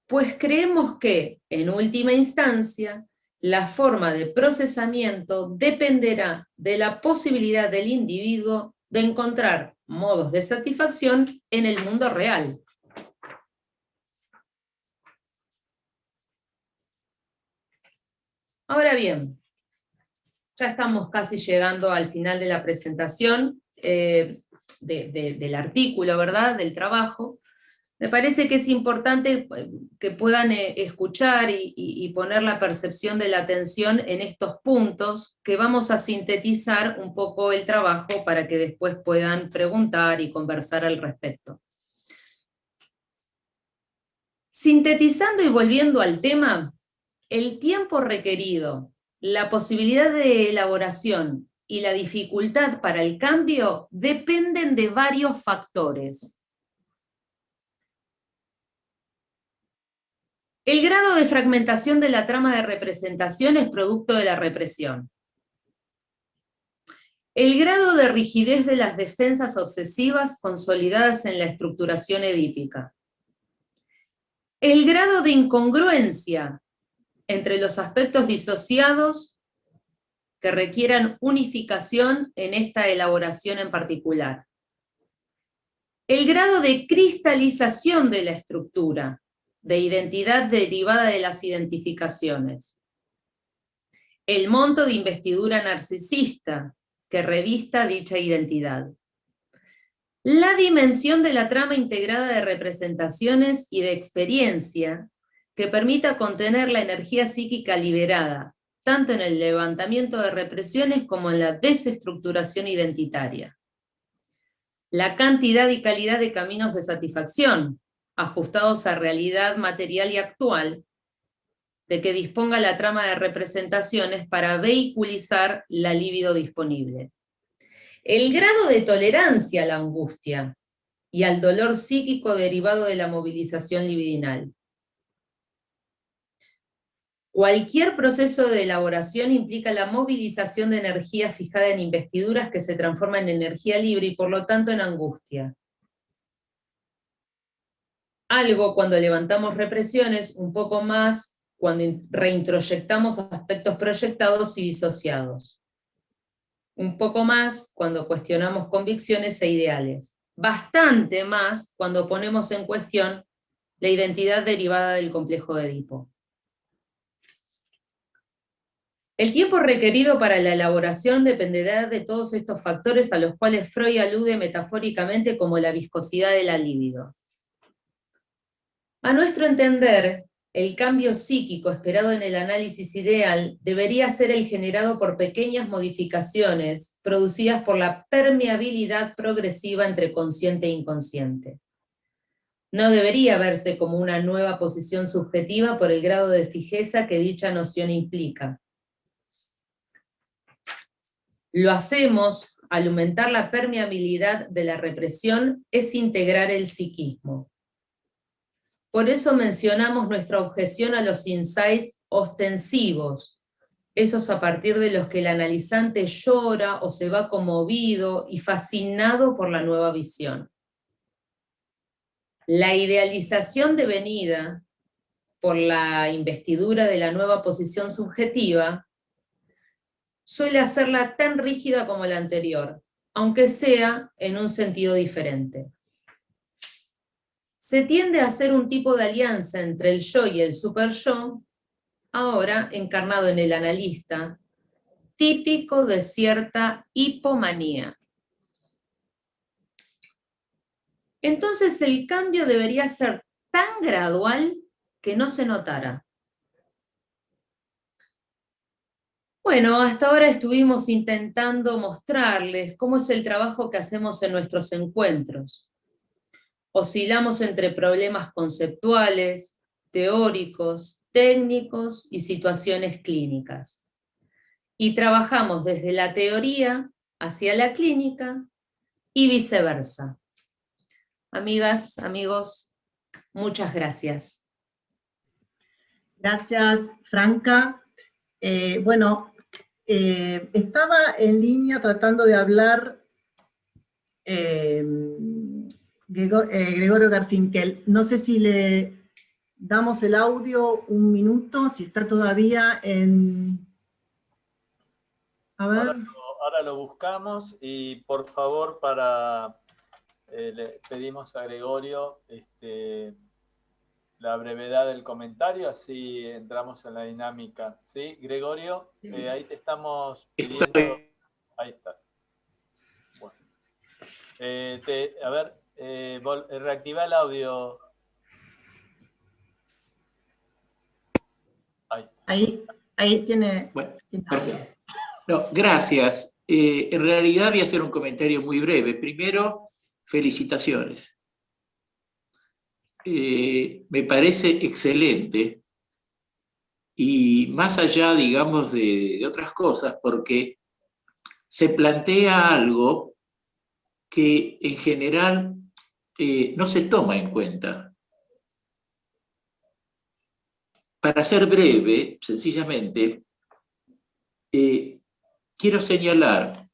pues creemos que, en última instancia, la forma de procesamiento dependerá de la posibilidad del individuo de encontrar modos de satisfacción en el mundo real. Ahora bien, ya estamos casi llegando al final de la presentación del artículo, ¿verdad?, del trabajo. Me parece que es importante que puedan escuchar y poner la percepción de la atención en estos puntos, que vamos a sintetizar un poco el trabajo para que después puedan preguntar y conversar al respecto. Sintetizando y volviendo al tema, el tiempo requerido, la posibilidad de elaboración y la dificultad para el cambio dependen de varios factores. El grado de fragmentación de la trama de representación es producto de la represión. El grado de rigidez de las defensas obsesivas consolidadas en la estructuración edípica. El grado de incongruencia entre los aspectos disociados que requieran unificación en esta elaboración en particular. El grado de cristalización de la estructura, de identidad derivada de las identificaciones. El monto de investidura narcisista que revista dicha identidad. La dimensión de la trama integrada de representaciones y de experiencia que permita contener la energía psíquica liberada, tanto en el levantamiento de represiones como en la desestructuración identitaria. La cantidad y calidad de caminos de satisfacción, ajustados a realidad material y actual, de que disponga la trama de representaciones para vehiculizar la libido disponible. El grado de tolerancia a la angustia y al dolor psíquico derivado de la movilización libidinal. Cualquier proceso de elaboración implica la movilización de energía fijada en investiduras que se transforma en energía libre y por lo tanto en angustia. Algo cuando levantamos represiones, un poco más cuando reintroyectamos aspectos proyectados y disociados. Un poco más cuando cuestionamos convicciones e ideales. Bastante más cuando ponemos en cuestión la identidad derivada del complejo de Edipo. El tiempo requerido para la elaboración dependerá de todos estos factores a los cuales Freud alude metafóricamente como la viscosidad de la libido. A nuestro entender, el cambio psíquico esperado en el análisis ideal debería ser el generado por pequeñas modificaciones producidas por la permeabilidad progresiva entre consciente e inconsciente. No debería verse como una nueva posición subjetiva por el grado de fijeza que dicha noción implica. Lo hacemos al aumentar la permeabilidad de la represión, es integrar el psiquismo. Por eso mencionamos nuestra objeción a los insights ostensivos, esos a partir de los que el analizante llora o se va conmovido y fascinado por la nueva visión. La idealización devenida por la investidura de la nueva posición subjetiva suele hacerla tan rígida como la anterior, aunque sea en un sentido diferente. Se tiende a hacer un tipo de alianza entre el yo y el superyo, ahora encarnado en el analista, típico de cierta hipomanía. Entonces el cambio debería ser tan gradual que no se notara. Bueno, hasta ahora estuvimos intentando mostrarles cómo es el trabajo que hacemos en nuestros encuentros. Oscilamos entre problemas conceptuales, teóricos, técnicos y situaciones clínicas. Y trabajamos desde la teoría hacia la clínica y viceversa. Amigas, amigos, muchas gracias. Gracias, Franca. Estaba en línea tratando de hablar Gregorio Garfinkel. No sé si le damos el audio un minuto, si está todavía en... A ver. Ahora lo buscamos y por favor le pedimos a Gregorio la brevedad del comentario, así entramos en la dinámica. ¿Sí, Gregorio? Ahí te estamos pidiendo... Ahí está. Bueno. Reactiva el audio. Ahí tiene... Bueno, perfecto. No, gracias. En realidad voy a hacer un comentario muy breve. Primero, felicitaciones. Me parece excelente, y más allá, digamos, de otras cosas, porque se plantea algo que en general no se toma en cuenta. Para ser breve, sencillamente, quiero señalar,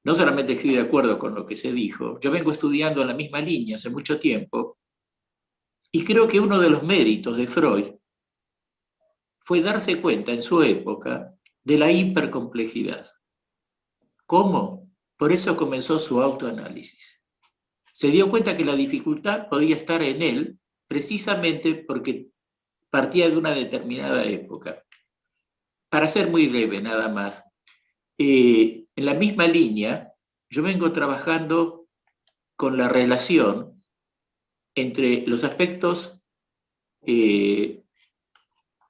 no solamente estoy de acuerdo con lo que se dijo, yo vengo estudiando en la misma línea hace mucho tiempo, y creo que uno de los méritos de Freud fue darse cuenta en su época de la hipercomplejidad. ¿Cómo? Por eso comenzó su autoanálisis. Se dio cuenta que la dificultad podía estar en él, precisamente porque partía de una determinada época. Para ser muy breve, nada más, en la misma línea, yo vengo trabajando con la relación entre los aspectos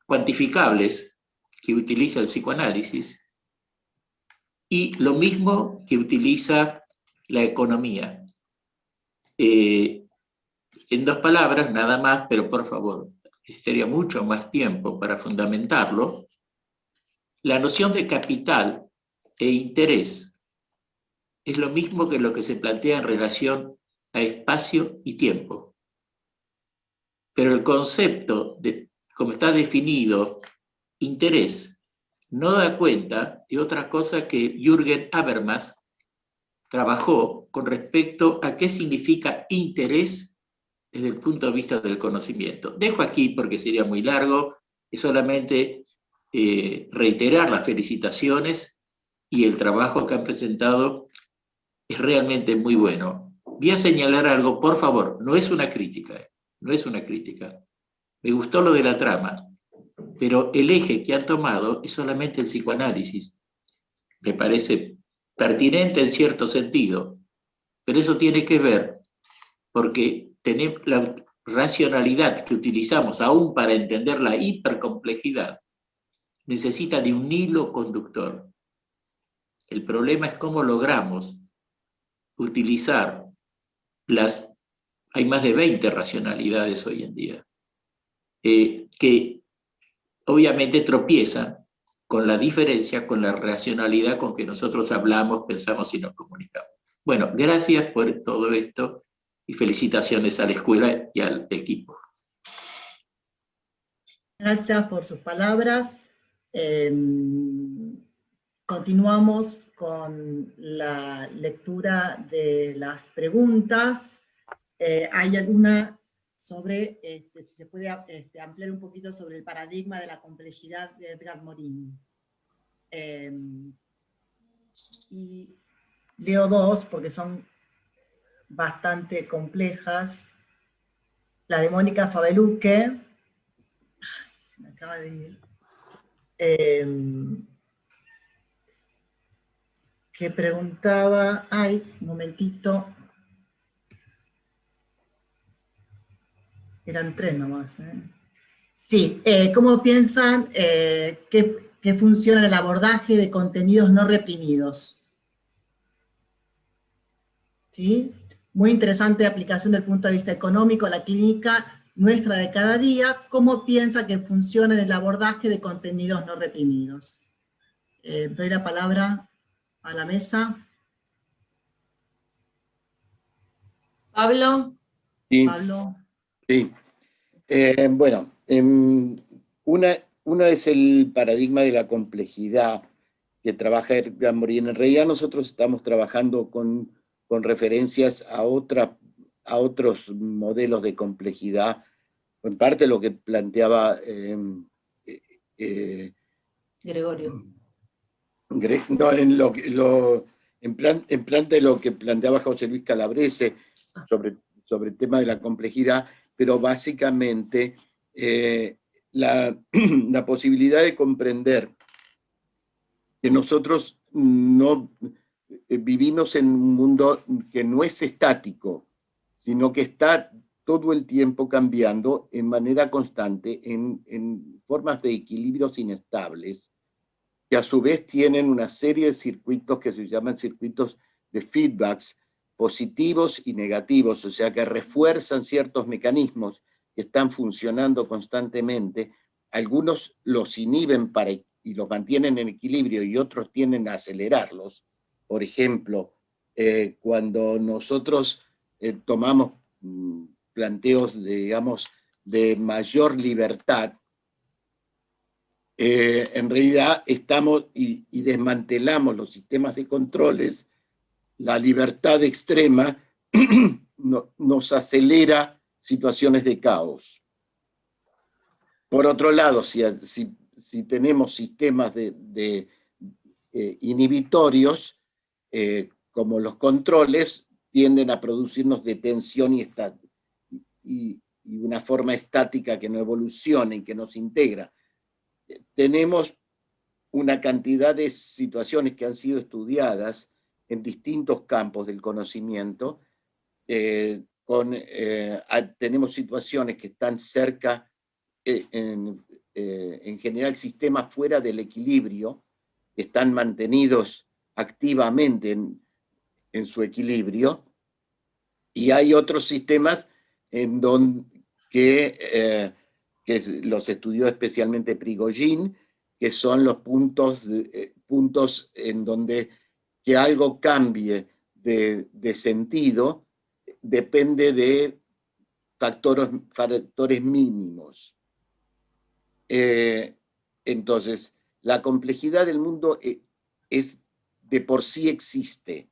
cuantificables que utiliza el psicoanálisis y lo mismo que utiliza la economía. En dos palabras, nada más, pero por favor, necesitaría mucho más tiempo para fundamentarlo. La noción de capital e interés es lo mismo que lo que se plantea en relación a espacio y tiempo. Pero el concepto, como está definido, interés, no da cuenta de otra cosa que Jürgen Habermas trabajó con respecto a qué significa interés desde el punto de vista del conocimiento. Dejo aquí, porque sería muy largo, es solamente reiterar las felicitaciones, y el trabajo que han presentado es realmente muy bueno. Voy a señalar algo, por favor, no es una crítica, no es una crítica. Me gustó lo de la trama, pero el eje que han tomado es solamente el psicoanálisis. Me parece pertinente en cierto sentido, pero eso tiene que ver porque tenemos la racionalidad que utilizamos aún para entender la hipercomplejidad, necesita de un hilo conductor. El problema es cómo logramos utilizar hay más de 20 racionalidades hoy en día, que obviamente tropiezan con la diferencia, con la racionalidad con que nosotros hablamos, pensamos y nos comunicamos. Bueno, gracias por todo esto y felicitaciones a la escuela y al equipo. Gracias por sus palabras. Continuamos con la lectura de las preguntas. ¿Hay alguna sobre, si se puede ampliar un poquito sobre el paradigma de la complejidad de Edgar Morin? Y leo dos porque son bastante complejas. La de Mónica Fabeluque, se me acaba de ir, que preguntaba, un momentito, eran tres nomás. Sí, ¿cómo piensan que funciona el abordaje de contenidos no reprimidos? ¿Sí? Muy interesante aplicación del punto de vista económico, la clínica nuestra de cada día. ¿Cómo piensa que funciona el abordaje de contenidos no reprimidos? Doy la palabra a la mesa. Pablo. Sí, Pablo. sí. Bueno, una es el paradigma de la complejidad que trabaja Edgar Morin. En realidad nosotros estamos trabajando con referencias a otros modelos de complejidad, en parte lo que planteaba Gregorio. No, en plan de lo que planteaba José Luis Calabrese sobre el tema de la complejidad, pero básicamente la posibilidad de comprender que nosotros no vivimos en un mundo que no es estático, sino que está todo el tiempo cambiando en manera constante, en formas de equilibrios inestables, que a su vez tienen una serie de circuitos que se llaman circuitos de feedbacks positivos y negativos, o sea que refuerzan ciertos mecanismos que están funcionando constantemente. Algunos los inhiben y los mantienen en equilibrio y otros tienden a acelerarlos. Por ejemplo, cuando nosotros tomamos planteos, digamos, de mayor libertad, en realidad estamos y desmantelamos los sistemas de controles, la libertad extrema nos acelera situaciones de caos. Por otro lado, si tenemos sistemas inhibitorios, como los controles, tienden a producirnos detención y una forma estática que no evoluciona y que no se integra. Tenemos una cantidad de situaciones que han sido estudiadas en distintos campos del conocimiento. Tenemos situaciones que están cerca, en general, sistemas fuera del equilibrio, que están mantenidos activamente en su equilibrio, y hay otros sistemas en donde que los estudió especialmente Prigogine, que son los puntos en donde que algo cambie de sentido depende de factores mínimos. Entonces, la complejidad del mundo de por sí existe.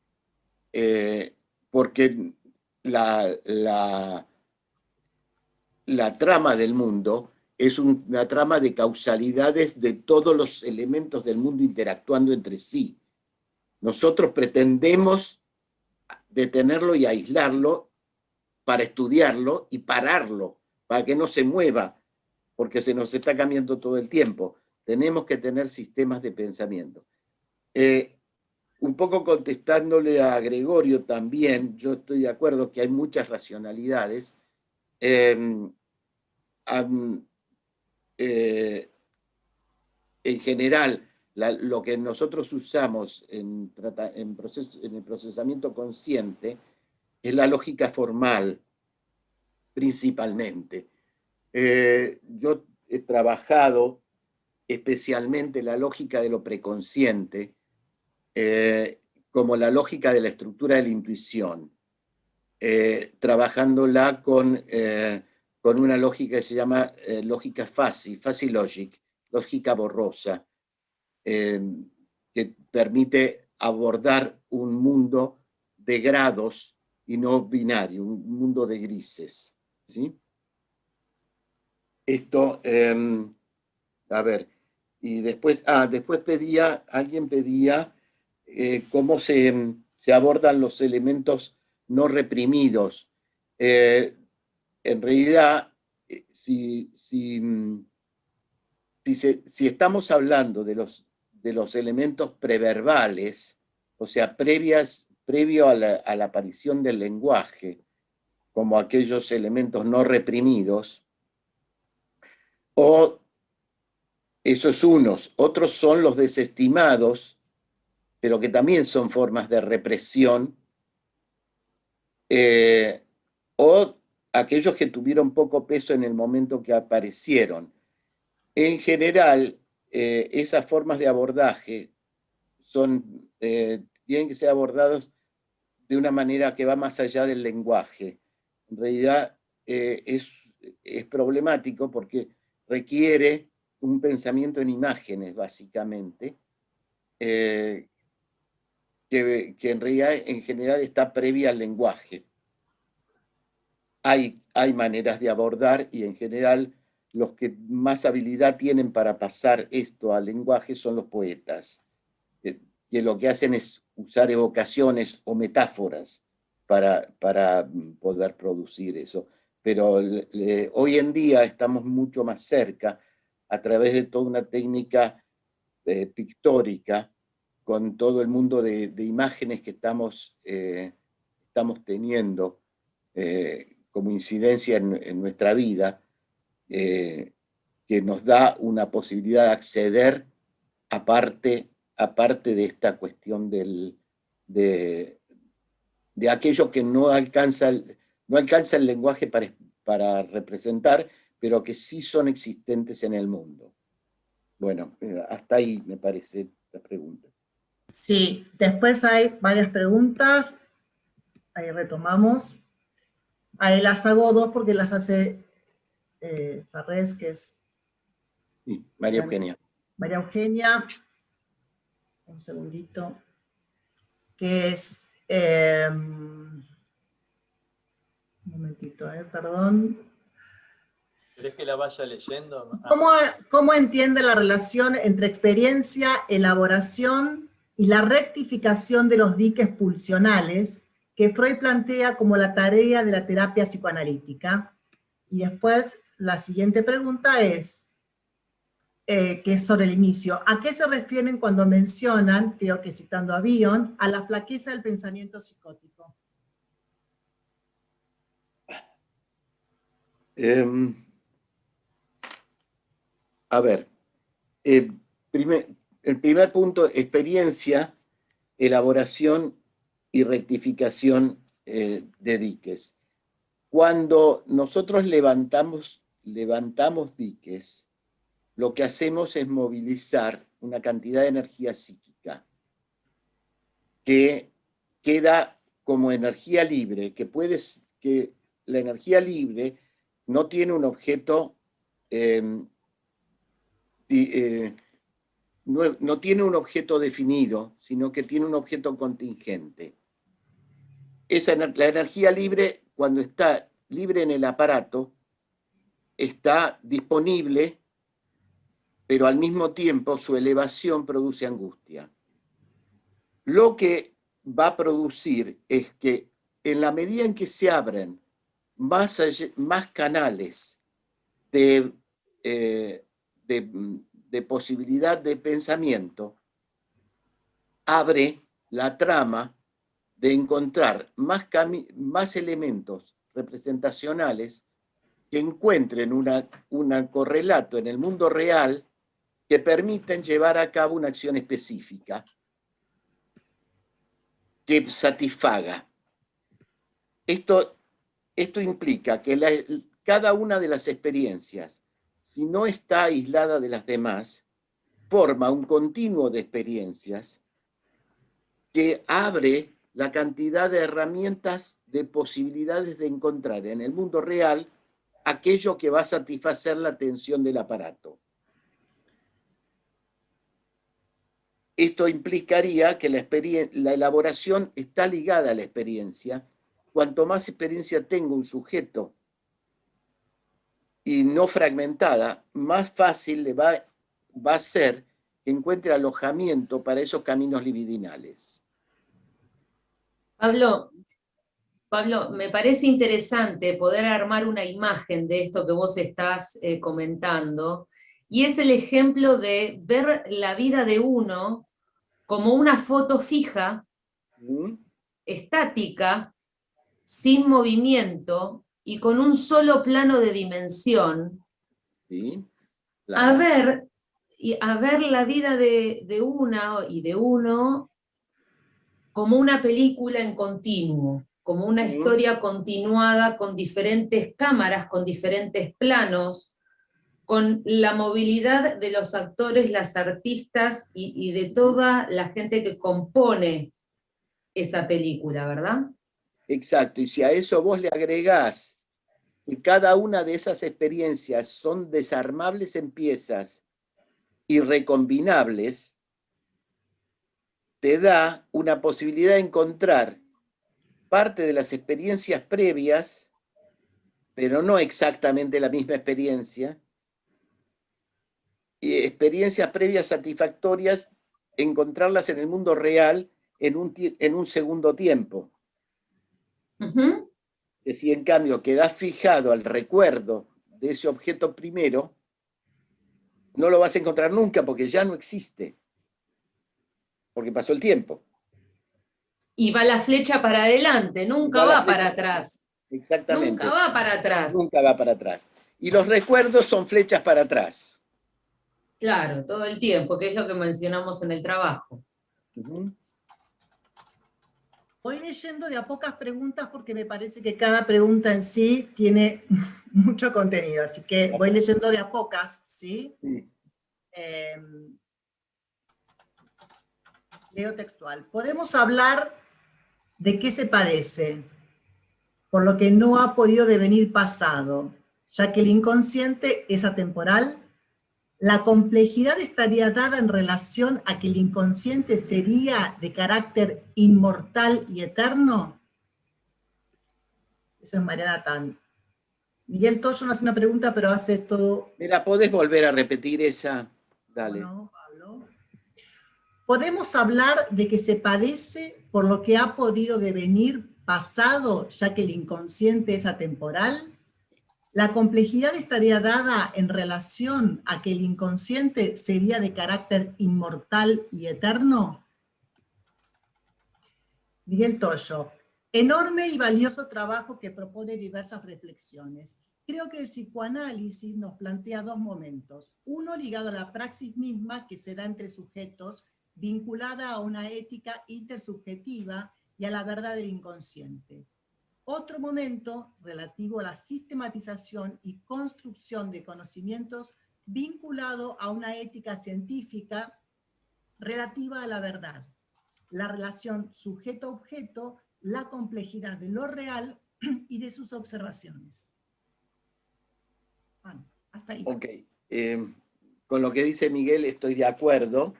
porque la trama del mundo es una trama de causalidades de todos los elementos del mundo interactuando entre sí. Nosotros pretendemos detenerlo y aislarlo para estudiarlo y pararlo, para que no se mueva, porque se nos está cambiando todo el tiempo. Tenemos que tener sistemas de pensamiento. Un poco contestándole a Gregorio también, yo estoy de acuerdo que hay muchas racionalidades. En general, lo que nosotros usamos en el procesamiento consciente es la lógica formal, principalmente. Yo he trabajado especialmente la lógica de lo preconsciente, como la lógica de la estructura de la intuición, trabajándola con una lógica que se llama lógica fuzzy logic, lógica borrosa, que permite abordar un mundo de grados y no binario, un mundo de grises, ¿sí? Esto, a ver, y después, alguien pedía cómo se abordan los elementos no reprimidos. En realidad, si estamos hablando de los elementos preverbales, o sea, previo a la aparición del lenguaje, como aquellos elementos no reprimidos, o esos unos, otros son los desestimados, pero que también son formas de represión, o aquellos que tuvieron poco peso en el momento que aparecieron. En general, esas formas de abordaje tienen que ser abordados de una manera que va más allá del lenguaje. En realidad es problemático porque requiere un pensamiento en imágenes, básicamente, que en realidad en general está previa al lenguaje. Hay maneras de abordar y en general los que más habilidad tienen para pasar esto al lenguaje son los poetas, que lo que hacen es usar evocaciones o metáforas para poder producir eso. Pero hoy en día estamos mucho más cerca a través de toda una técnica pictórica, con todo el mundo de imágenes que estamos teniendo como incidencia en nuestra vida, que nos da una posibilidad de acceder aparte de esta cuestión de aquello que no alcanza el lenguaje para representar, pero que sí son existentes en el mundo. Bueno, hasta ahí me parece las preguntas. Sí, después hay varias preguntas, ahí retomamos. Ahí las hago dos porque las hace Farrés, que es... Sí, María Eugenia. María Eugenia, un segundito, que es... un momentito, perdón. ¿Querés que la vaya leyendo? ¿Cómo entiende la relación entre experiencia, elaboración y la rectificación de los diques pulsionales que Freud plantea como la tarea de la terapia psicoanalítica? Y después, la siguiente pregunta es, que es sobre el inicio. ¿A qué se refieren cuando mencionan, creo que citando a Bion, a la flaqueza del pensamiento psicótico? A ver, el primer punto, experiencia, elaboración y rectificación de diques. Cuando nosotros levantamos diques, lo que hacemos es movilizar una cantidad de energía psíquica que queda como energía libre, que la energía libre no tiene un objeto, no tiene un objeto definido, sino que tiene un objeto contingente. la energía libre, cuando está libre en el aparato, está disponible, pero al mismo tiempo su elevación produce angustia. Lo que va a producir es que en la medida en que se abren más canales de posibilidad de pensamiento, abre la trama de encontrar más elementos representacionales que encuentren un correlato en el mundo real que permiten llevar a cabo una acción específica que satisfaga. Esto implica que cada una de las experiencias, si no está aislada de las demás, forma un continuo de experiencias que abre la cantidad de herramientas, de posibilidades de encontrar en el mundo real aquello que va a satisfacer la atención del aparato. Esto implicaría que la elaboración está ligada a la experiencia. Cuanto más experiencia tenga un sujeto y no fragmentada, más fácil le va a ser que encuentre alojamiento para esos caminos libidinales. Pablo, me parece interesante poder armar una imagen de esto que vos estás comentando, y es el ejemplo de ver la vida de uno como una foto fija, estática, sin movimiento y con un solo plano de dimensión. ¿Sí? A ver la vida de una y de uno como una película en continuo, como una historia continuada con diferentes cámaras, con diferentes planos, con la movilidad de los actores, las artistas y de toda la gente que compone esa película, ¿verdad? Exacto, y si a eso vos le agregás que cada una de esas experiencias son desarmables en piezas y recombinables, te da una posibilidad de encontrar parte de las experiencias previas, pero no exactamente la misma experiencia, y experiencias previas satisfactorias, encontrarlas en el mundo real en un segundo tiempo. Que si en cambio quedás fijado al recuerdo de ese objeto primero, no lo vas a encontrar nunca porque ya no existe, porque pasó el tiempo. Y va la flecha para adelante, nunca va para atrás. Exactamente. Nunca va para atrás. Nunca va para atrás. Y los recuerdos son flechas para atrás. Claro, todo el tiempo, que es lo que mencionamos en el trabajo. Voy leyendo de a pocas preguntas porque me parece que cada pregunta en sí tiene mucho contenido, así que voy leyendo de a pocas, ¿sí? Sí. Leo textual. ¿Podemos hablar de qué se padece? Por lo que no ha podido devenir pasado, ya que el inconsciente es atemporal. ¿La complejidad estaría dada en relación a que el inconsciente sería de carácter inmortal y eterno? Eso es Mariana Tan. Miguel Toyo no hace una pregunta, pero hace todo... Mira, ¿podés volver a repetir esa? Dale. Bueno, Pablo. ¿Podemos hablar de que se padece por lo que ha podido devenir pasado, ya que el inconsciente es atemporal? ¿La complejidad estaría dada en relación a que el inconsciente sería de carácter inmortal y eterno? Miguel Toyo, enorme y valioso trabajo que propone diversas reflexiones. Creo que el psicoanálisis nos plantea dos momentos. Uno ligado a la praxis misma que se da entre sujetos, vinculada a una ética intersubjetiva y a la verdad del inconsciente. Otro momento relativo a la sistematización y construcción de conocimientos vinculado a una ética científica relativa a la verdad, la relación sujeto-objeto, la complejidad de lo real y de sus observaciones. Bueno, hasta ahí. Ok, con lo que dice Miguel estoy de acuerdo.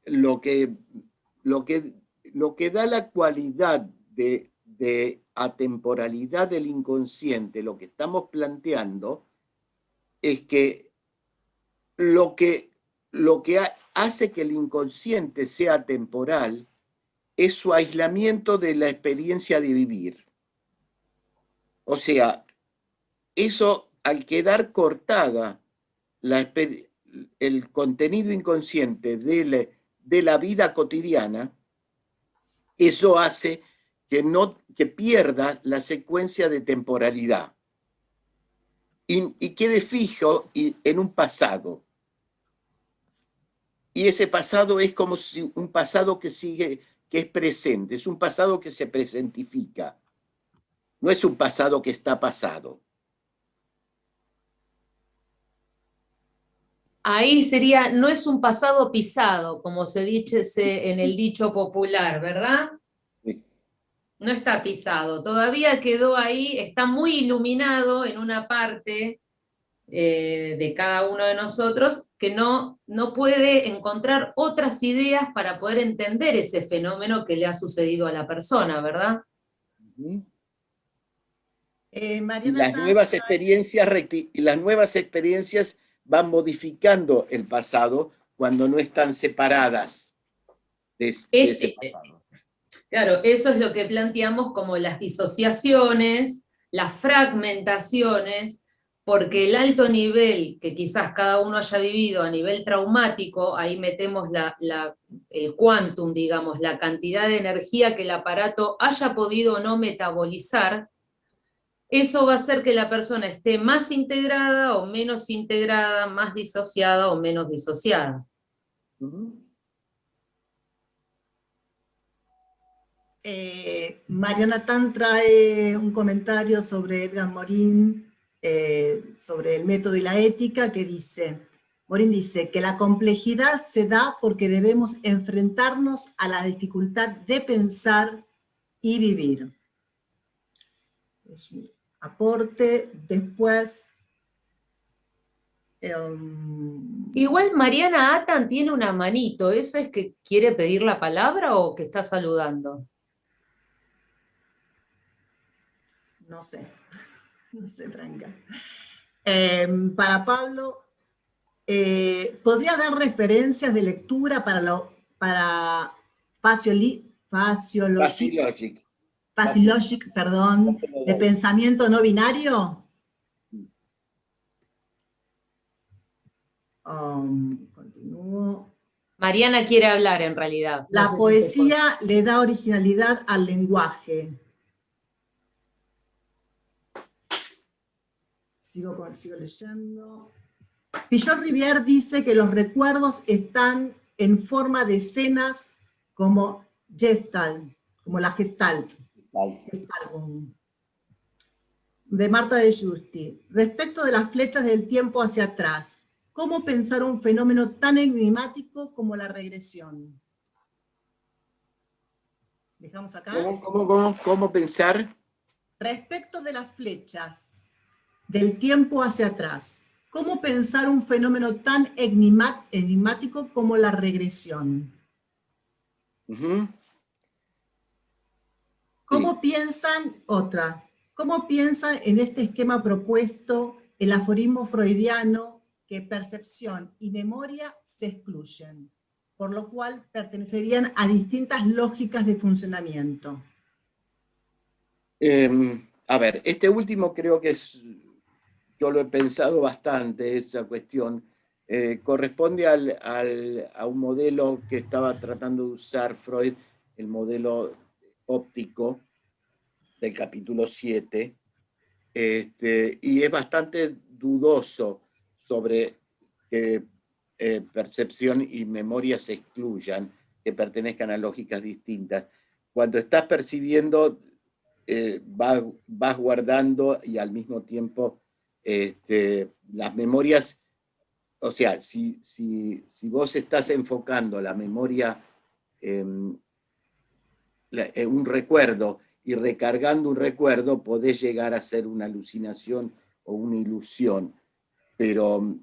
Lo que lo que da la cualidad de atemporalidad del inconsciente, lo que estamos planteando, es que lo que hace que el inconsciente sea atemporal es su aislamiento de la experiencia de vivir. O sea, eso, al quedar cortada el contenido inconsciente de la vida cotidiana, eso hace que pierda la secuencia de temporalidad y quede fijo en un pasado. Y ese pasado es como si un pasado que sigue, que es presente, es un pasado que se presentifica. No es un pasado que está pasado. Ahí sería, no es un pasado pisado, como se dice en el dicho popular, ¿verdad? Sí. No está pisado, todavía quedó ahí, está muy iluminado en una parte de cada uno de nosotros que no puede encontrar otras ideas para poder entender ese fenómeno que le ha sucedido a la persona, ¿verdad? Y Mariana las nuevas experiencias van modificando el pasado cuando no están separadas de ese pasado. Claro, eso es lo que planteamos como las disociaciones, las fragmentaciones, porque el alto nivel que quizás cada uno haya vivido a nivel traumático, ahí metemos el quantum, digamos, la cantidad de energía que el aparato haya podido o no metabolizar, eso va a hacer que la persona esté más integrada o menos integrada, más disociada o menos disociada. Mariana Tan trae un comentario sobre Edgar Morin, sobre el método y la ética, que dice, Morin dice que la complejidad se da porque debemos enfrentarnos a la dificultad de pensar y vivir. Es un aporte. Después... Igual Mariana Atan tiene una manito, ¿eso es que quiere pedir la palabra o que está saludando? No sé, no sé, tranca. Para Pablo, ¿podría dar referencias de lectura para Faciologic, perdón, de pensamiento no binario? Continúo. Mariana quiere hablar en realidad. La poesía le da originalidad al lenguaje. Sigo leyendo. Pillon Rivière dice que los recuerdos están en forma de escenas como Gestalt, como la Gestalt. De Marta de Giusti. Respecto de las flechas del tiempo hacia atrás, ¿cómo pensar un fenómeno tan enigmático como la regresión? ¿Dejamos acá? ¿Cómo pensar? Respecto de las flechas del tiempo hacia atrás, ¿cómo pensar un fenómeno tan enigmático como la regresión? ¿Cómo piensan en este esquema propuesto el aforismo freudiano que percepción y memoria se excluyen, por lo cual pertenecerían a distintas lógicas de funcionamiento? A ver, este último creo que yo lo he pensado bastante, esa cuestión. Corresponde a un modelo que estaba tratando de usar Freud, el modelo óptico del capítulo 7, y es bastante dudoso sobre que percepción y memoria se excluyan, que pertenezcan a lógicas distintas. Cuando estás percibiendo, vas guardando y al mismo tiempo las memorias, o sea, si vos estás enfocando la memoria en un recuerdo y recargando un recuerdo, podés llegar a ser una alucinación o una ilusión, pero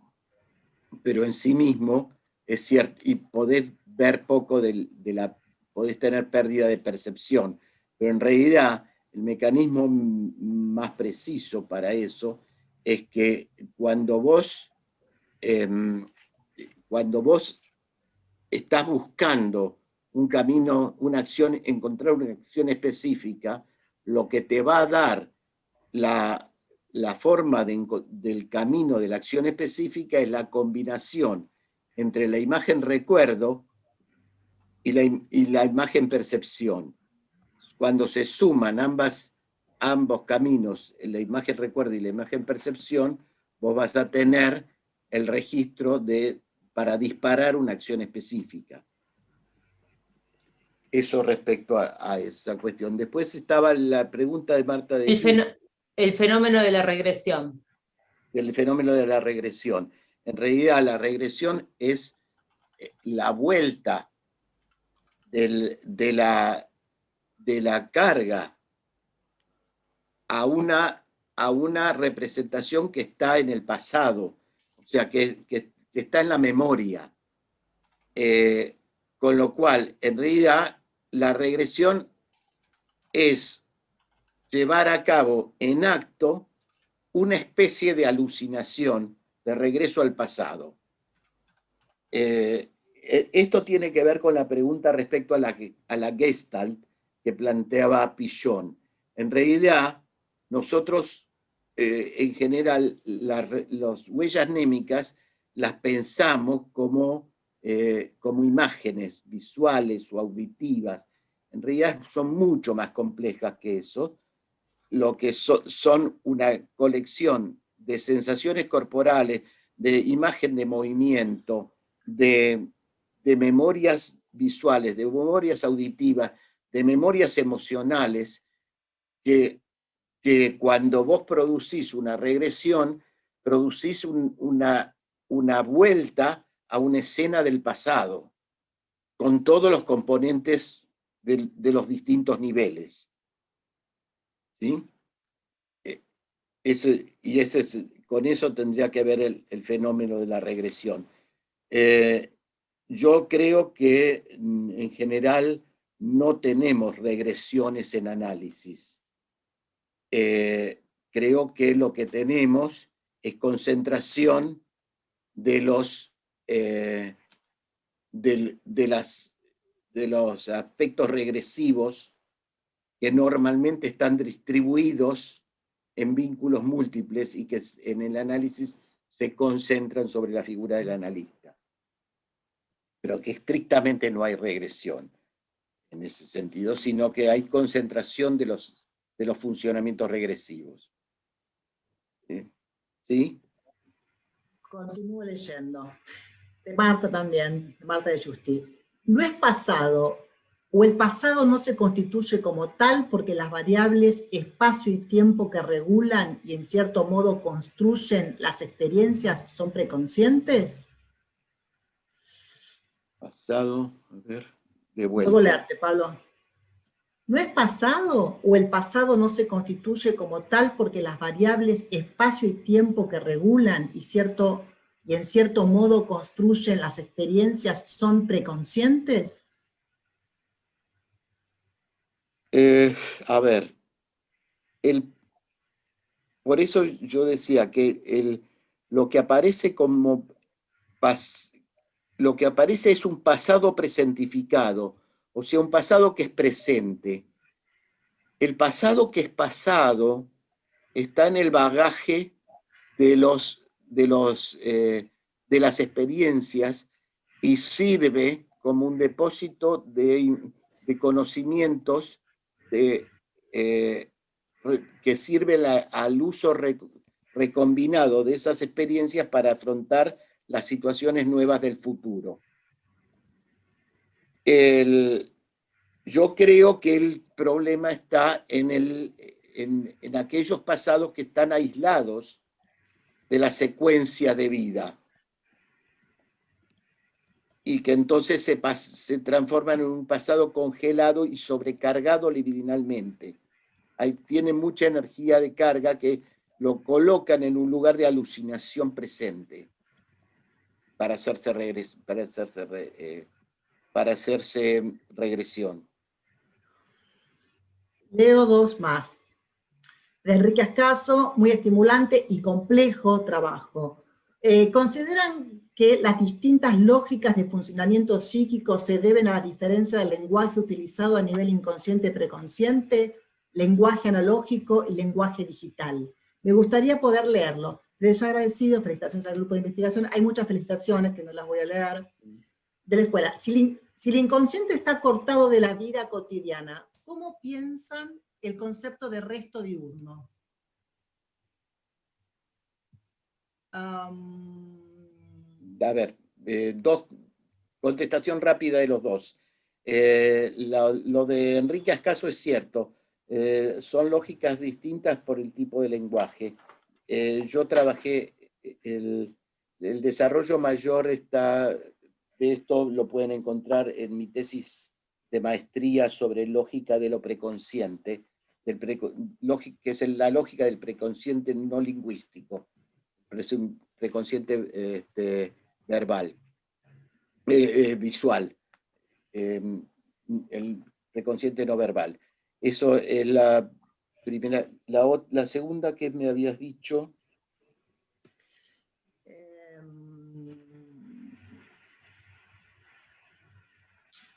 en sí mismo es cierto, y podés ver poco de la podés tener pérdida de percepción, pero en realidad el mecanismo más preciso para eso es que cuando vos estás buscando un camino, una acción, encontrar una acción específica, lo que te va a dar la forma del camino de la acción específica es la combinación entre la imagen recuerdo y la imagen percepción. Cuando se suman ambos caminos, la imagen recuerdo y la imagen percepción, vos vas a tener el registro para disparar una acción específica. Eso respecto a esa cuestión. Después estaba la pregunta de Marta el fenómeno de la regresión. Del fenómeno de la regresión. En realidad la regresión es la vuelta de la carga a una representación que está en el pasado, o sea, que está en la memoria. Con lo cual, en realidad, la regresión es llevar a cabo en acto una especie de alucinación de regreso al pasado. Esto tiene que ver con la pregunta respecto a la Gestalt que planteaba Pichon. En realidad, nosotros, en general, las huellas némicas las pensamos como imágenes visuales o auditivas. En realidad son mucho más complejas que eso. Lo que son una colección de sensaciones corporales, de imagen de movimiento, de memorias visuales, de memorias auditivas, de memorias emocionales, que cuando vos producís una regresión, producís una vuelta a una escena del pasado, con todos los componentes de los distintos niveles. ¿Sí? Con eso tendría que ver el fenómeno de la regresión. Yo creo que en general no tenemos regresiones en análisis. Creo que lo que tenemos es concentración de los aspectos regresivos que normalmente están distribuidos en vínculos múltiples y que en el análisis se concentran sobre la figura del analista. Pero que estrictamente no hay regresión en ese sentido, sino que hay concentración de los funcionamientos regresivos. ¿Sí? Continúo leyendo. De Marta también, de Marta de Justi. No es pasado, o el pasado no se constituye como tal porque las variables espacio y tiempo que regulan y en cierto modo construyen las experiencias son preconscientes. Pasado, a ver, de vuelta. Puedo leerte, Pablo. ¿No es pasado o el pasado no se constituye como tal porque las variables espacio y tiempo que regulan y en cierto modo construyen las experiencias son preconscientes? A ver, por eso yo decía que lo que aparece es un pasado presentificado, o sea, un pasado que es presente. El pasado que es pasado está en el bagaje de las experiencias y sirve como un depósito de conocimientos que sirve al uso recombinado de esas experiencias para afrontar las situaciones nuevas del futuro. Yo creo que el problema está en aquellos pasados que están aislados de la secuencia de vida y que entonces se transforman en un pasado congelado y sobrecargado libidinalmente. Tienen mucha energía de carga que lo colocan en un lugar de alucinación presente para hacerse para hacerse regresión. Leo dos más. De Enrique Ascaso, muy estimulante y complejo trabajo. ¿Consideran que las distintas lógicas de funcionamiento psíquico se deben a la diferencia del lenguaje utilizado a nivel inconsciente preconsciente, lenguaje analógico y lenguaje digital? Me gustaría poder leerlo. Les agradecido, felicitaciones al grupo de investigación. Hay muchas felicitaciones que no las voy a leer. De la escuela. Si el inconsciente está cortado de la vida cotidiana, ¿cómo piensan el concepto de resto diurno? A ver, contestación rápida de los dos. Lo de Enrique Ascaso es cierto. Son lógicas distintas por el tipo de lenguaje. Yo trabajé, el desarrollo mayor de esto lo pueden encontrar en mi tesis de maestría sobre lógica de lo preconsciente, que es la lógica del preconsciente no lingüístico, pero es un preconsciente verbal, visual, el preconsciente no verbal. Eso es la primera. La segunda que me habías dicho.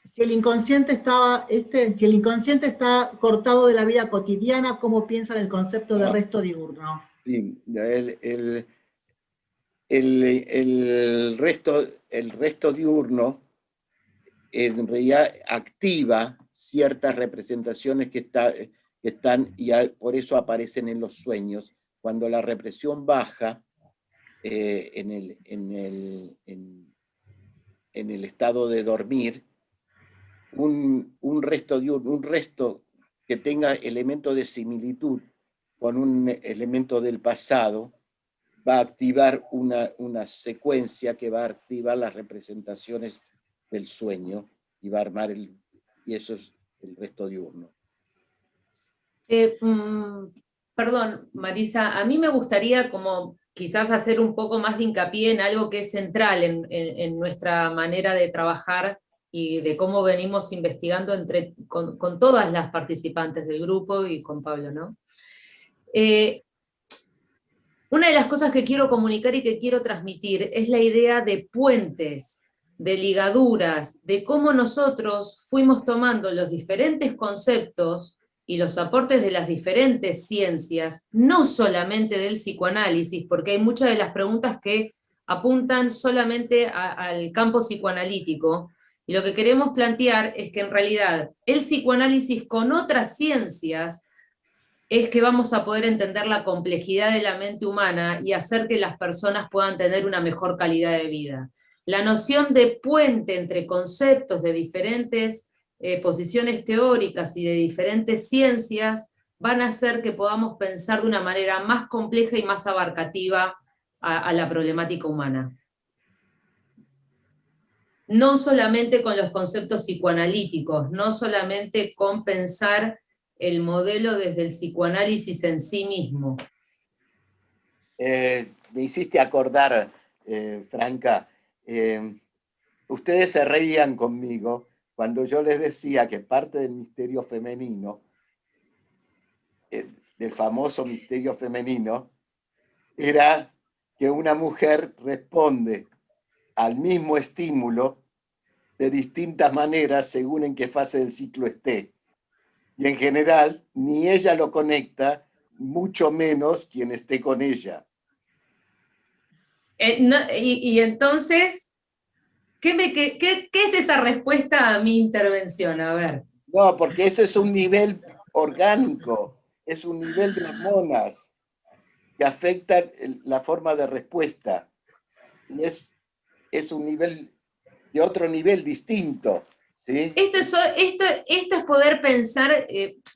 Si el inconsciente está cortado de la vida cotidiana, ¿cómo piensan el concepto de resto diurno? Sí, el resto diurno en realidad activa ciertas representaciones que están y por eso aparecen en los sueños. Cuando la represión baja en el estado de dormir, un resto que tenga elemento de similitud con un elemento del pasado va a activar una secuencia que va a activar las representaciones del sueño y va a armar y eso es el resto diurno. Perdón, Marisa, a mí me gustaría como quizás hacer un poco más de hincapié en algo que es central en nuestra manera de trabajar y de cómo venimos investigando con todas las participantes del grupo y con Pablo, ¿no? Una de las cosas que quiero comunicar y que quiero transmitir es la idea de puentes, de ligaduras, de cómo nosotros fuimos tomando los diferentes conceptos y los aportes de las diferentes ciencias, no solamente del psicoanálisis, porque hay muchas de las preguntas que apuntan solamente al campo psicoanalítico, y lo que queremos plantear es que en realidad el psicoanálisis con otras ciencias es que vamos a poder entender la complejidad de la mente humana y hacer que las personas puedan tener una mejor calidad de vida. La noción de puente entre conceptos de diferentes posiciones teóricas y de diferentes ciencias van a hacer que podamos pensar de una manera más compleja y más abarcativa a la problemática humana. No solamente con los conceptos psicoanalíticos, no solamente con pensar el modelo desde el psicoanálisis en sí mismo. Me hiciste acordar, Franca, ustedes se reían conmigo cuando yo les decía que parte del misterio femenino, del famoso misterio femenino, era que una mujer responde al mismo estímulo de distintas maneras según en qué fase del ciclo esté. Y en general, ni ella lo conecta, mucho menos quien esté con ella. Y entonces, ¿qué es esa respuesta a mi intervención? A ver. No, porque eso es un nivel orgánico, es un nivel de hormonas que afecta la forma de respuesta. Y es un nivel de otro nivel distinto. ¿Sí? Esto es poder pensar,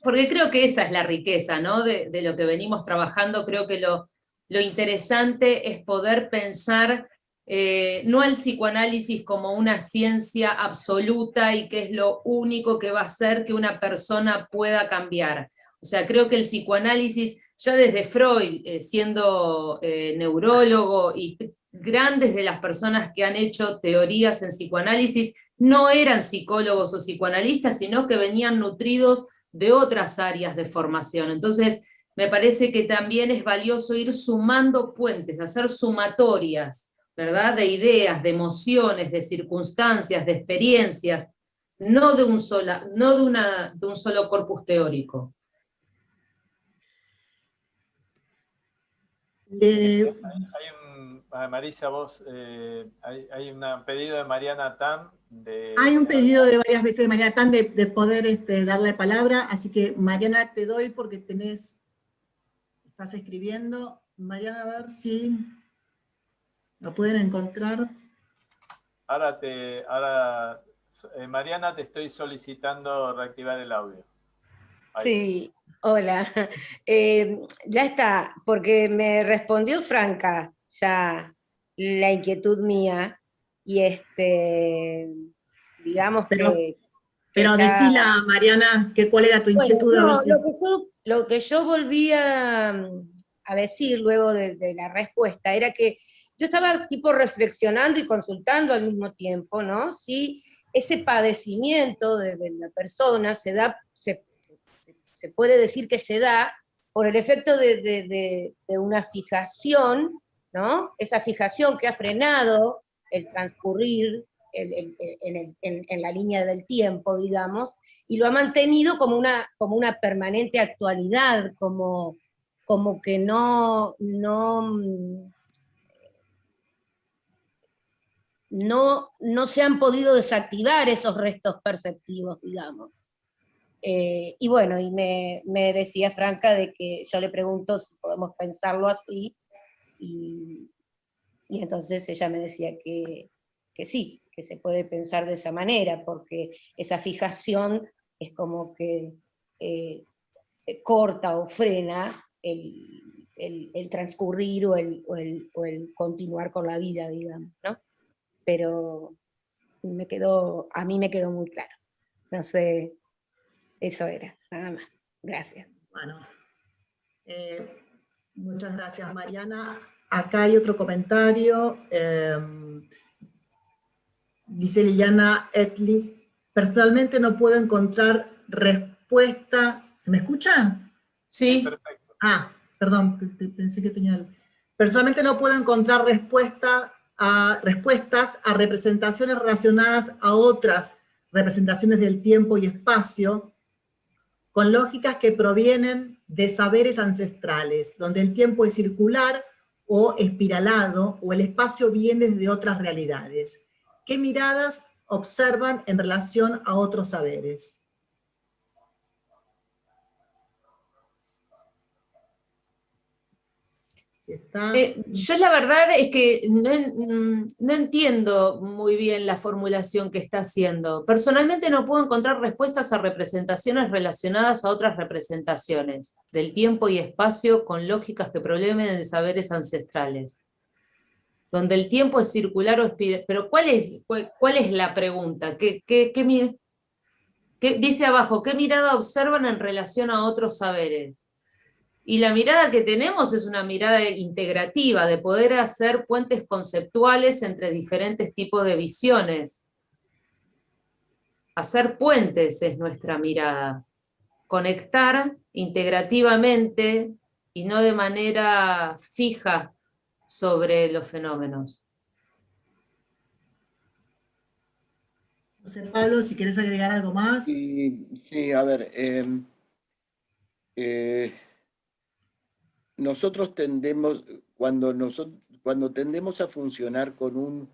porque creo que esa es la riqueza, ¿no? de lo que venimos trabajando. Creo que lo interesante es poder pensar no al psicoanálisis como una ciencia absoluta y que es lo único que va a hacer que una persona pueda cambiar. O sea, creo que el psicoanálisis, ya desde Freud, siendo neurólogo y grandes de las personas que han hecho teorías en psicoanálisis, no eran psicólogos o psicoanalistas, sino que venían nutridos de otras áreas de formación. Entonces, me parece que también es valioso ir sumando puentes, hacer sumatorias, ¿verdad? De ideas, de emociones, de circunstancias, de experiencias, no de un solo corpus teórico. Marisa, vos, hay un pedido de Mariana Tam. Hay un pedido de varias veces de Mariana Tam de poder darle palabra, así que Mariana te doy porque estás escribiendo. Mariana, a ver si lo pueden encontrar. Mariana, te estoy solicitando reactivar el audio. Ahí. Sí, hola. Ya está, porque me respondió Franca ya la inquietud mía, y digamos que Pero ya... decila, Mariana, cuál era tu inquietud. Bueno, A ver no, si... lo que yo volví a decir luego de la respuesta era que yo estaba tipo reflexionando y consultando al mismo tiempo, ¿no? Si ese padecimiento de la persona se puede decir que se da por el efecto de una fijación, ¿no? Esa fijación que ha frenado el transcurrir en la línea del tiempo, digamos, y lo ha mantenido como una permanente actualidad, como que no se han podido desactivar esos restos perceptivos, digamos. Y bueno, y me decía Franca de que yo le pregunto si podemos pensarlo así, y entonces ella me decía que sí, que se puede pensar de esa manera, porque esa fijación es como que corta o frena el transcurrir o el continuar con la vida, digamos, ¿no? Pero a mí me quedó muy claro. No sé, eso era, nada más. Gracias. Bueno, muchas gracias, Mariana. Acá hay otro comentario. Dice Liliana Etlis, personalmente no puedo encontrar respuesta. ¿Se me escucha? Sí. Perfecto. Perdón, pensé que tenía... Personalmente no puedo encontrar respuestas a representaciones relacionadas a otras representaciones del tiempo y espacio, con lógicas que provienen de saberes ancestrales, donde el tiempo es circular o espiralado, o el espacio viene de otras realidades. ¿Qué miradas observan en relación a otros saberes? Yo la verdad es que no entiendo muy bien la formulación que está haciendo. Personalmente no puedo encontrar respuestas a representaciones relacionadas a otras representaciones del tiempo y espacio con lógicas que provienen de saberes ancestrales. Donde el tiempo es circular o espiral. Pero ¿cuál es la pregunta? Dice abajo, ¿qué mirada observan en relación a otros saberes? Y la mirada que tenemos es una mirada integrativa, de poder hacer puentes conceptuales entre diferentes tipos de visiones. Hacer puentes es nuestra mirada. Conectar integrativamente y no de manera fija sobre los fenómenos. No sé, Pablo, si quieres agregar algo más. Sí, a ver, nosotros tendemos, cuando tendemos a funcionar con un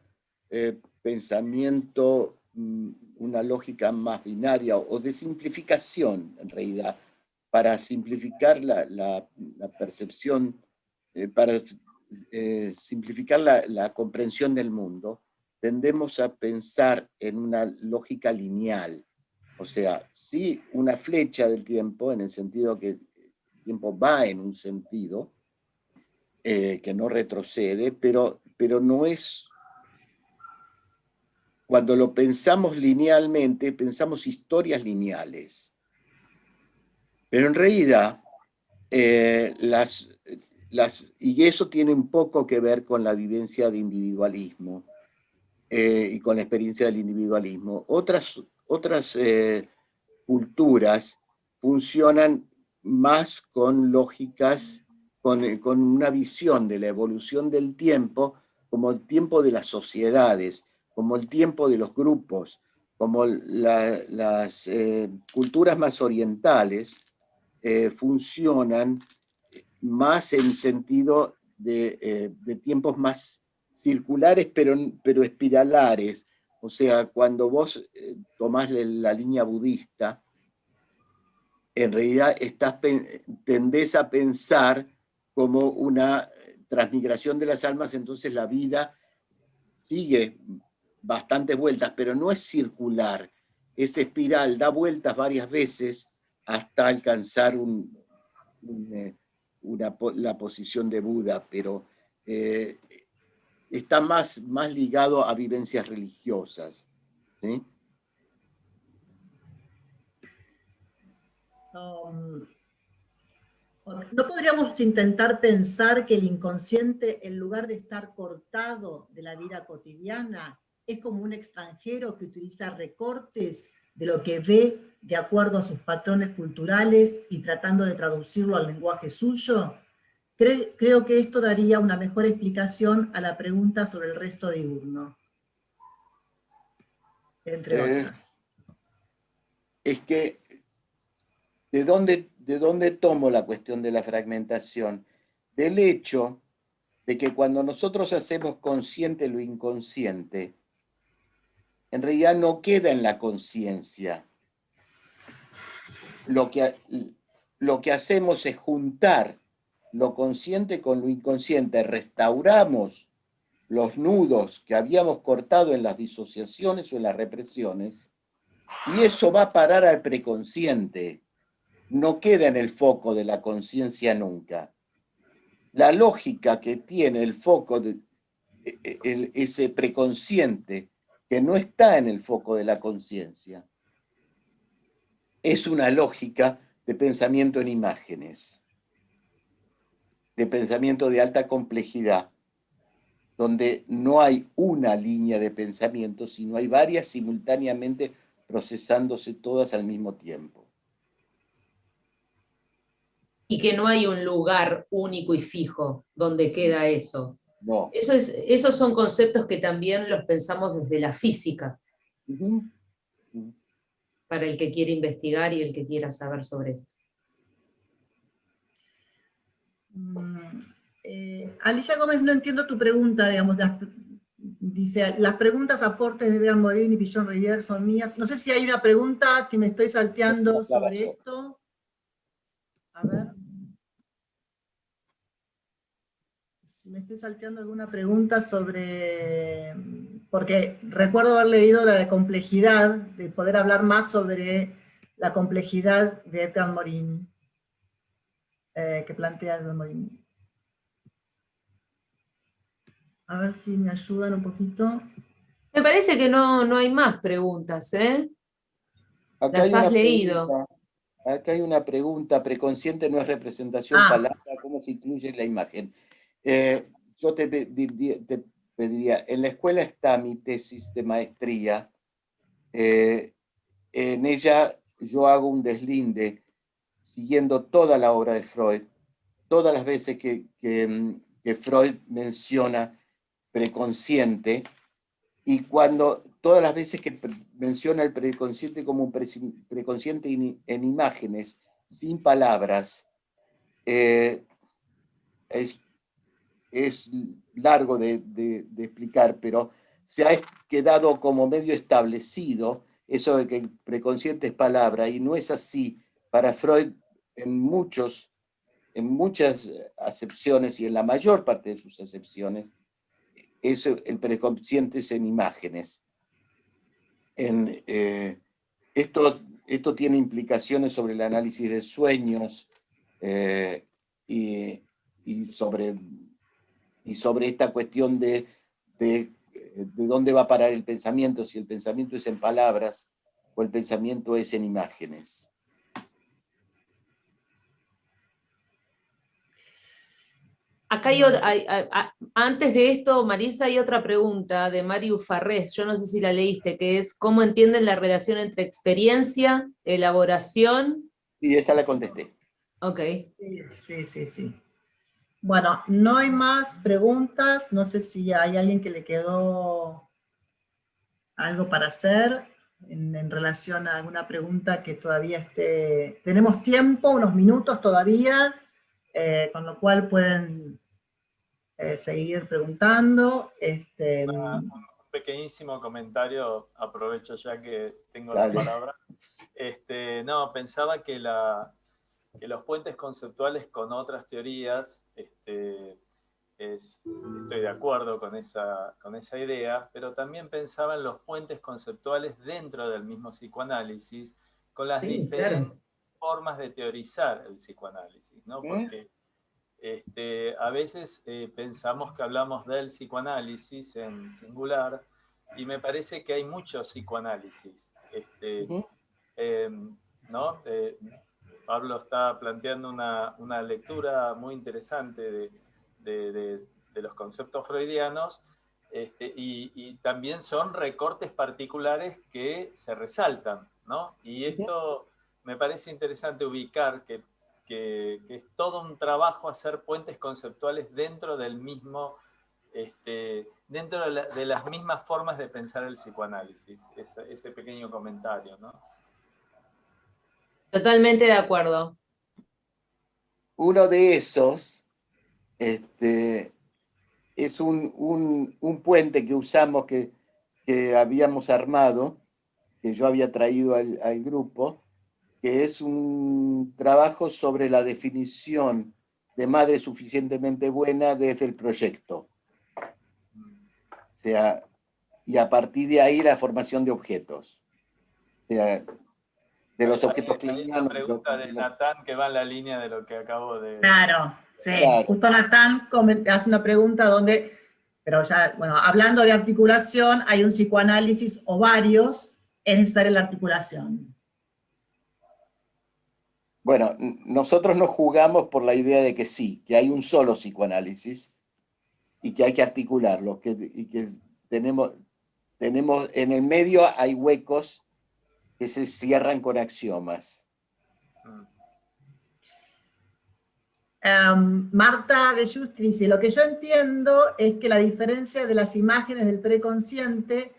pensamiento, una lógica más binaria o de simplificación, en realidad, para simplificar la percepción, para simplificar la comprensión del mundo, tendemos a pensar en una lógica lineal. O sea, sí, una flecha del tiempo, en el sentido que el tiempo va en un sentido, que no retrocede, pero no es... Cuando lo pensamos linealmente, pensamos historias lineales. Pero en realidad, y eso tiene un poco que ver con la vivencia de individualismo, y con la experiencia del individualismo. Otras culturas funcionan más con lógicas, con una visión de la evolución del tiempo como el tiempo de las sociedades, como el tiempo de los grupos, como las culturas más orientales funcionan más en sentido de tiempos más circulares, pero espiralares. O sea, cuando vos tomás la línea budista, en realidad tendés a pensar como una transmigración de las almas, entonces la vida sigue bastantes vueltas, pero no es circular, es espiral, da vueltas varias veces hasta alcanzar la posición de Buda, pero está más ligado a vivencias religiosas, ¿sí? ¿No podríamos intentar pensar que el inconsciente, en lugar de estar cortado de la vida cotidiana, es como un extranjero que utiliza recortes de lo que ve de acuerdo a sus patrones culturales y tratando de traducirlo al lenguaje suyo? Creo que esto daría una mejor explicación a la pregunta sobre el resto diurno, entre otras. Es que, ¿de dónde tomo la cuestión de la fragmentación? Del hecho de que cuando nosotros hacemos consciente lo inconsciente, en realidad no queda en la conciencia. Lo que hacemos es juntar lo consciente con lo inconsciente, restauramos los nudos que habíamos cortado en las disociaciones o en las represiones, y eso va a parar al preconsciente, no queda en el foco de la conciencia nunca. La lógica que tiene el foco de ese preconsciente, que no está en el foco de la conciencia, es una lógica de pensamiento en imágenes, de pensamiento de alta complejidad, donde no hay una línea de pensamiento, sino hay varias simultáneamente procesándose todas al mismo tiempo. Y que no hay un lugar único y fijo donde queda eso. No. Esos son conceptos que también los pensamos desde la física, para el que quiere investigar y el que quiera saber sobre esto. Alicia Gómez, no entiendo tu pregunta, digamos, dice, las preguntas, aportes de Edgar Morin y Pichon Rivière son mías. No sé si hay una pregunta que me estoy salteando sobre esto. A ver. Si me estoy salteando alguna pregunta sobre... Porque recuerdo haber leído la de complejidad, de poder hablar más sobre la complejidad de Edgar Morin, que plantea Edgar Morin. A ver si me ayudan un poquito. Me parece que no hay más preguntas, ¿eh? Acá ¿Las has leído? Acá hay una pregunta, preconsciente no es representación, palabra, ¿cómo se incluye la imagen? Yo te pediría, en la escuela está mi tesis de maestría, en ella yo hago un deslinde siguiendo toda la obra de Freud, todas las veces que Freud menciona preconsciente, y todas las veces que menciona el preconsciente como un preconsciente en imágenes, sin palabras, es largo de explicar, pero se ha quedado como medio establecido eso de que el preconsciente es palabra, y no es así. Para Freud, en muchas acepciones y en la mayor parte de sus acepciones, el preconsciente es en imágenes. Esto tiene implicaciones sobre el análisis de sueños y sobre esta cuestión de dónde va a parar el pensamiento, si el pensamiento es en palabras o el pensamiento es en imágenes. Acá antes de esto, Marisa, hay otra pregunta de Mario Farrés, yo no sé si la leíste, que es ¿cómo entienden la relación entre experiencia, elaboración? Y esa la contesté. Ok. Sí. Bueno, no hay más preguntas, no sé si hay alguien que le quedó algo para hacer en relación a alguna pregunta que todavía esté... Tenemos tiempo, unos minutos todavía, con lo cual pueden seguir preguntando. Un pequeñísimo comentario, aprovecho ya que tengo Dale. la palabra. No, pensaba que los puentes conceptuales con otras teorías, estoy de acuerdo con esa idea, pero también pensaba en los puentes conceptuales dentro del mismo psicoanálisis, con las Sí, diferentes claro. formas de teorizar el psicoanálisis, ¿no? Porque a veces pensamos que hablamos del psicoanálisis en singular, y me parece que hay mucho psicoanálisis. ¿No? Pablo está planteando una lectura muy interesante de los conceptos freudianos, y también son recortes particulares que se resaltan, ¿no? Y esto me parece interesante ubicar que es todo un trabajo hacer puentes conceptuales dentro del mismo, dentro de las mismas formas de pensar el psicoanálisis, ese pequeño comentario, ¿no? Totalmente de acuerdo. Uno de esos es un puente que usamos, que habíamos armado, que yo había traído al grupo, que es un trabajo sobre la definición de madre suficientemente buena desde el proyecto. O sea, y a partir de ahí la formación de objetos. O sea, de los objetos Hay una kleinianos. pregunta de Natán que va en la línea de lo que acabo de... Claro, sí. Claro. Justo Natán hace una pregunta donde, pero ya, bueno, hablando de articulación, hay un psicoanálisis o varios, es necesaria la articulación. Bueno, nosotros nos jugamos por la idea de que sí, que hay un solo psicoanálisis y que hay que articularlo, y que tenemos en el medio hay huecos que se cierran con axiomas. Marta de Justri dice, lo que yo entiendo es que la diferencia de las imágenes del preconsciente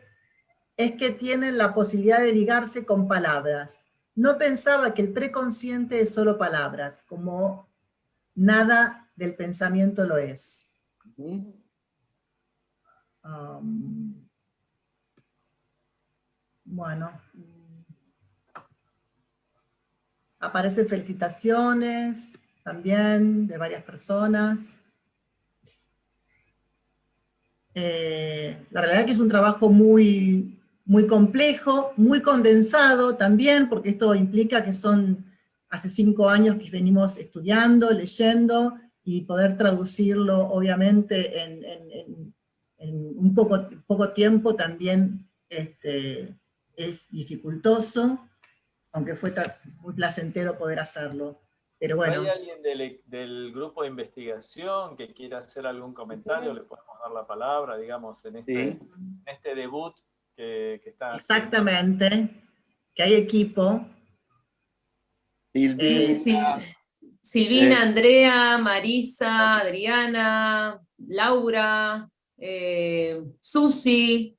es que tienen la posibilidad de ligarse con palabras. No pensaba que el preconsciente es solo palabras, como nada del pensamiento lo es. Bueno, aparecen felicitaciones también de varias personas. La realidad es que es un trabajo muy, muy complejo, muy condensado también, porque esto implica que hace 5 años que venimos estudiando, leyendo, y poder traducirlo obviamente en un poco tiempo también es dificultoso, aunque fue muy placentero poder hacerlo. Pero bueno. ¿Hay alguien del grupo de investigación que quiera hacer algún comentario? Le podemos dar la palabra, digamos, en este debut que está haciendo. Exactamente, que hay equipo. Silvina, Andrea, Marisa, Adriana, Laura, Susi.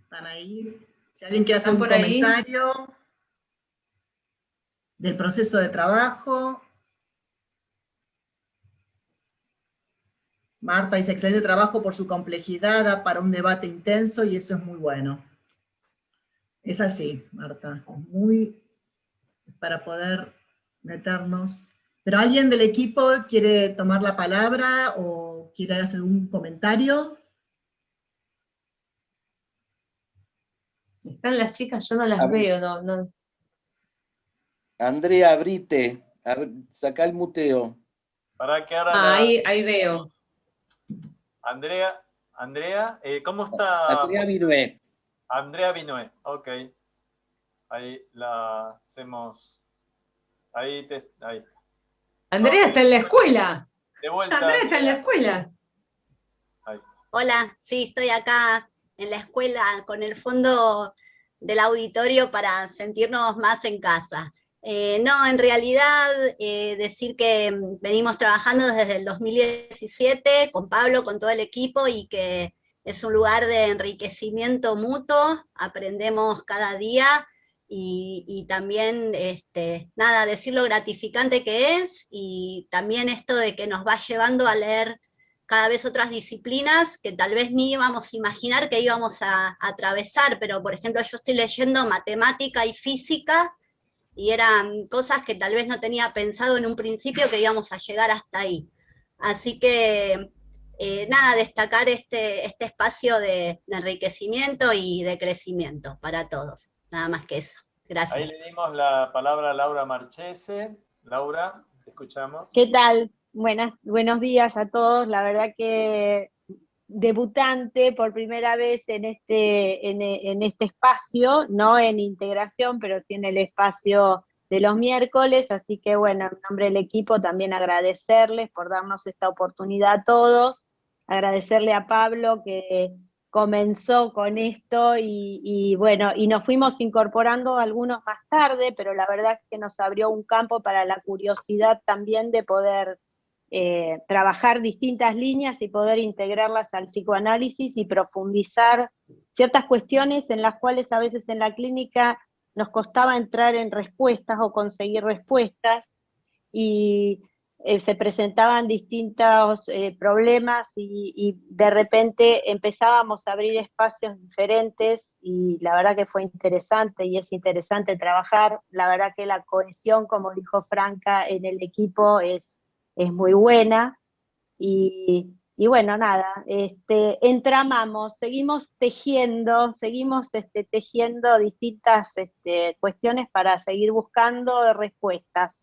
Están ahí. Si alguien quiere hacer un comentario del proceso de trabajo. Marta dice, excelente trabajo por su complejidad, da para un debate intenso y eso es muy bueno. Es así, Marta, muy para poder meternos. ¿Pero alguien del equipo quiere tomar la palabra o quiere hacer un comentario? Están las chicas, yo no las veo, no. Andrea, abrite, saca el muteo. Para que ahora ahí veo. Andrea, ¿cómo está? Andrea Vinué. Andrea Vinué, ok. Ahí la hacemos. Ahí está. Andrea está en la escuela. De vuelta. Andrea está en la escuela. Ahí. Hola, sí, estoy acá en la escuela con el fondo del auditorio para sentirnos más en casa. No, en realidad decir que venimos trabajando desde el 2017 con Pablo, con todo el equipo, y que es un lugar de enriquecimiento mutuo, aprendemos cada día, y también, nada, decir lo gratificante que es, y también esto de que nos va llevando a leer cada vez otras disciplinas que tal vez ni íbamos a imaginar que íbamos a atravesar, pero por ejemplo yo estoy leyendo matemática y física, y eran cosas que tal vez no tenía pensado en un principio que íbamos a llegar hasta ahí. Así que, nada, destacar este espacio de enriquecimiento y de crecimiento para todos. Nada más que eso. Gracias. Ahí le dimos la palabra a Laura Marchese. Laura, te escuchamos. ¿Qué tal? Buenos días a todos. La verdad que debutante por primera vez en este espacio, no en integración, pero sí en el espacio de los miércoles, así que bueno, en nombre del equipo también agradecerles por darnos esta oportunidad a todos, agradecerle a Pablo que comenzó con esto y bueno, y nos fuimos incorporando algunos más tarde, pero la verdad es que nos abrió un campo para la curiosidad también de poder trabajar distintas líneas y poder integrarlas al psicoanálisis y profundizar ciertas cuestiones en las cuales a veces en la clínica nos costaba entrar en respuestas o conseguir respuestas, y se presentaban distintos problemas y de repente empezábamos a abrir espacios diferentes, y la verdad que fue interesante y es interesante trabajar. La verdad que la cohesión, como dijo Franca, en el equipo es muy buena, y bueno, nada, entramamos, seguimos tejiendo distintas cuestiones para seguir buscando respuestas.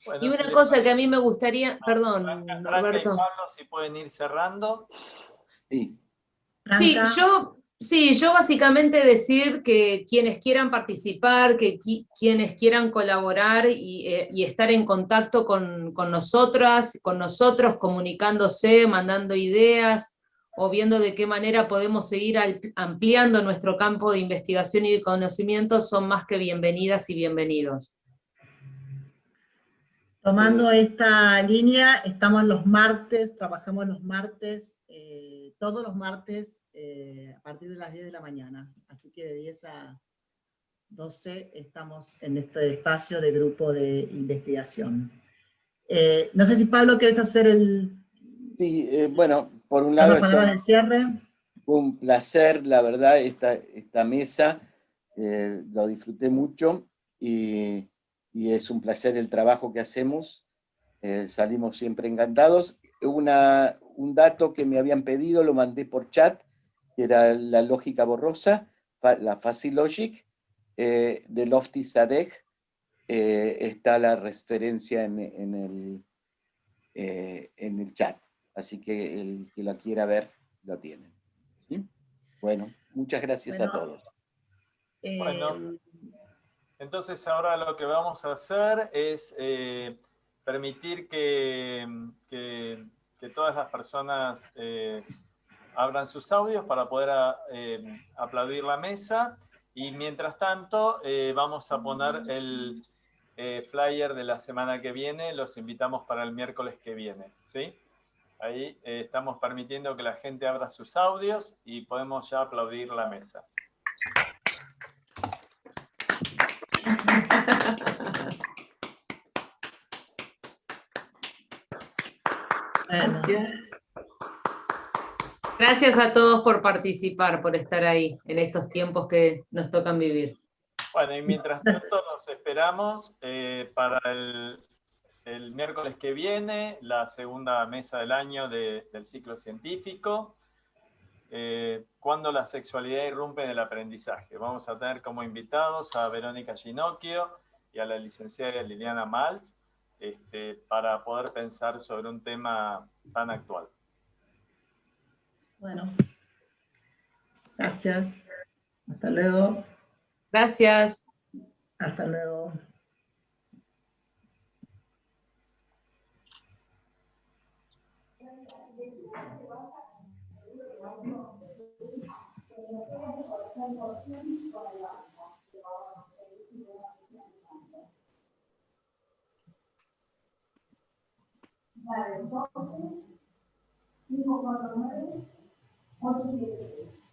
Bueno, Y una cosa que a mí me gustaría, perdón, Franca Norberto. y Pablo, si pueden ir cerrando. Sí. Sí, yo básicamente decir que quienes quieran participar, que quienes quieran colaborar y estar en contacto con nosotras, con nosotros, comunicándose, mandando ideas, o viendo de qué manera podemos seguir ampliando nuestro campo de investigación y de conocimiento, son más que bienvenidas y bienvenidos. Tomando esta línea, estamos los martes, trabajamos los martes, todos los martes, a partir de las 10 de la mañana. Así que de 10 a 12 estamos en este espacio de grupo de investigación. No sé si Pablo quieres hacer Sí, bueno, por un lado, las palabras de cierre. Un placer, la verdad, esta mesa, lo disfruté mucho, y es un placer el trabajo que hacemos, salimos siempre encantados. Un dato que me habían pedido, lo mandé por chat, que era la lógica borrosa, la Fuzzy Logic, de Lofty Sadek. Está la referencia en el chat, así que el que lo quiera ver, lo tiene. ¿Sí? Bueno, muchas gracias a todos. Bueno, entonces ahora lo que vamos a hacer es permitir que todas las personas abran sus audios para poder aplaudir la mesa, y mientras tanto vamos a poner el flyer de la semana que viene. Los invitamos para el miércoles que viene, ¿sí? Ahí estamos permitiendo que la gente abra sus audios y podemos ya aplaudir la mesa. Gracias. Gracias a todos por participar, por estar ahí en estos tiempos que nos tocan vivir. Bueno, y mientras tanto nos esperamos para el miércoles que viene, la segunda mesa del año del ciclo científico, cuando la sexualidad irrumpe en el aprendizaje. Vamos a tener como invitados a Verónica Ginocchio y a la licenciada Liliana Maltz, para poder pensar sobre un tema tan actual. Bueno, gracias. Hasta luego. Gracias. Hasta luego. Vale, entonces, 549, 873.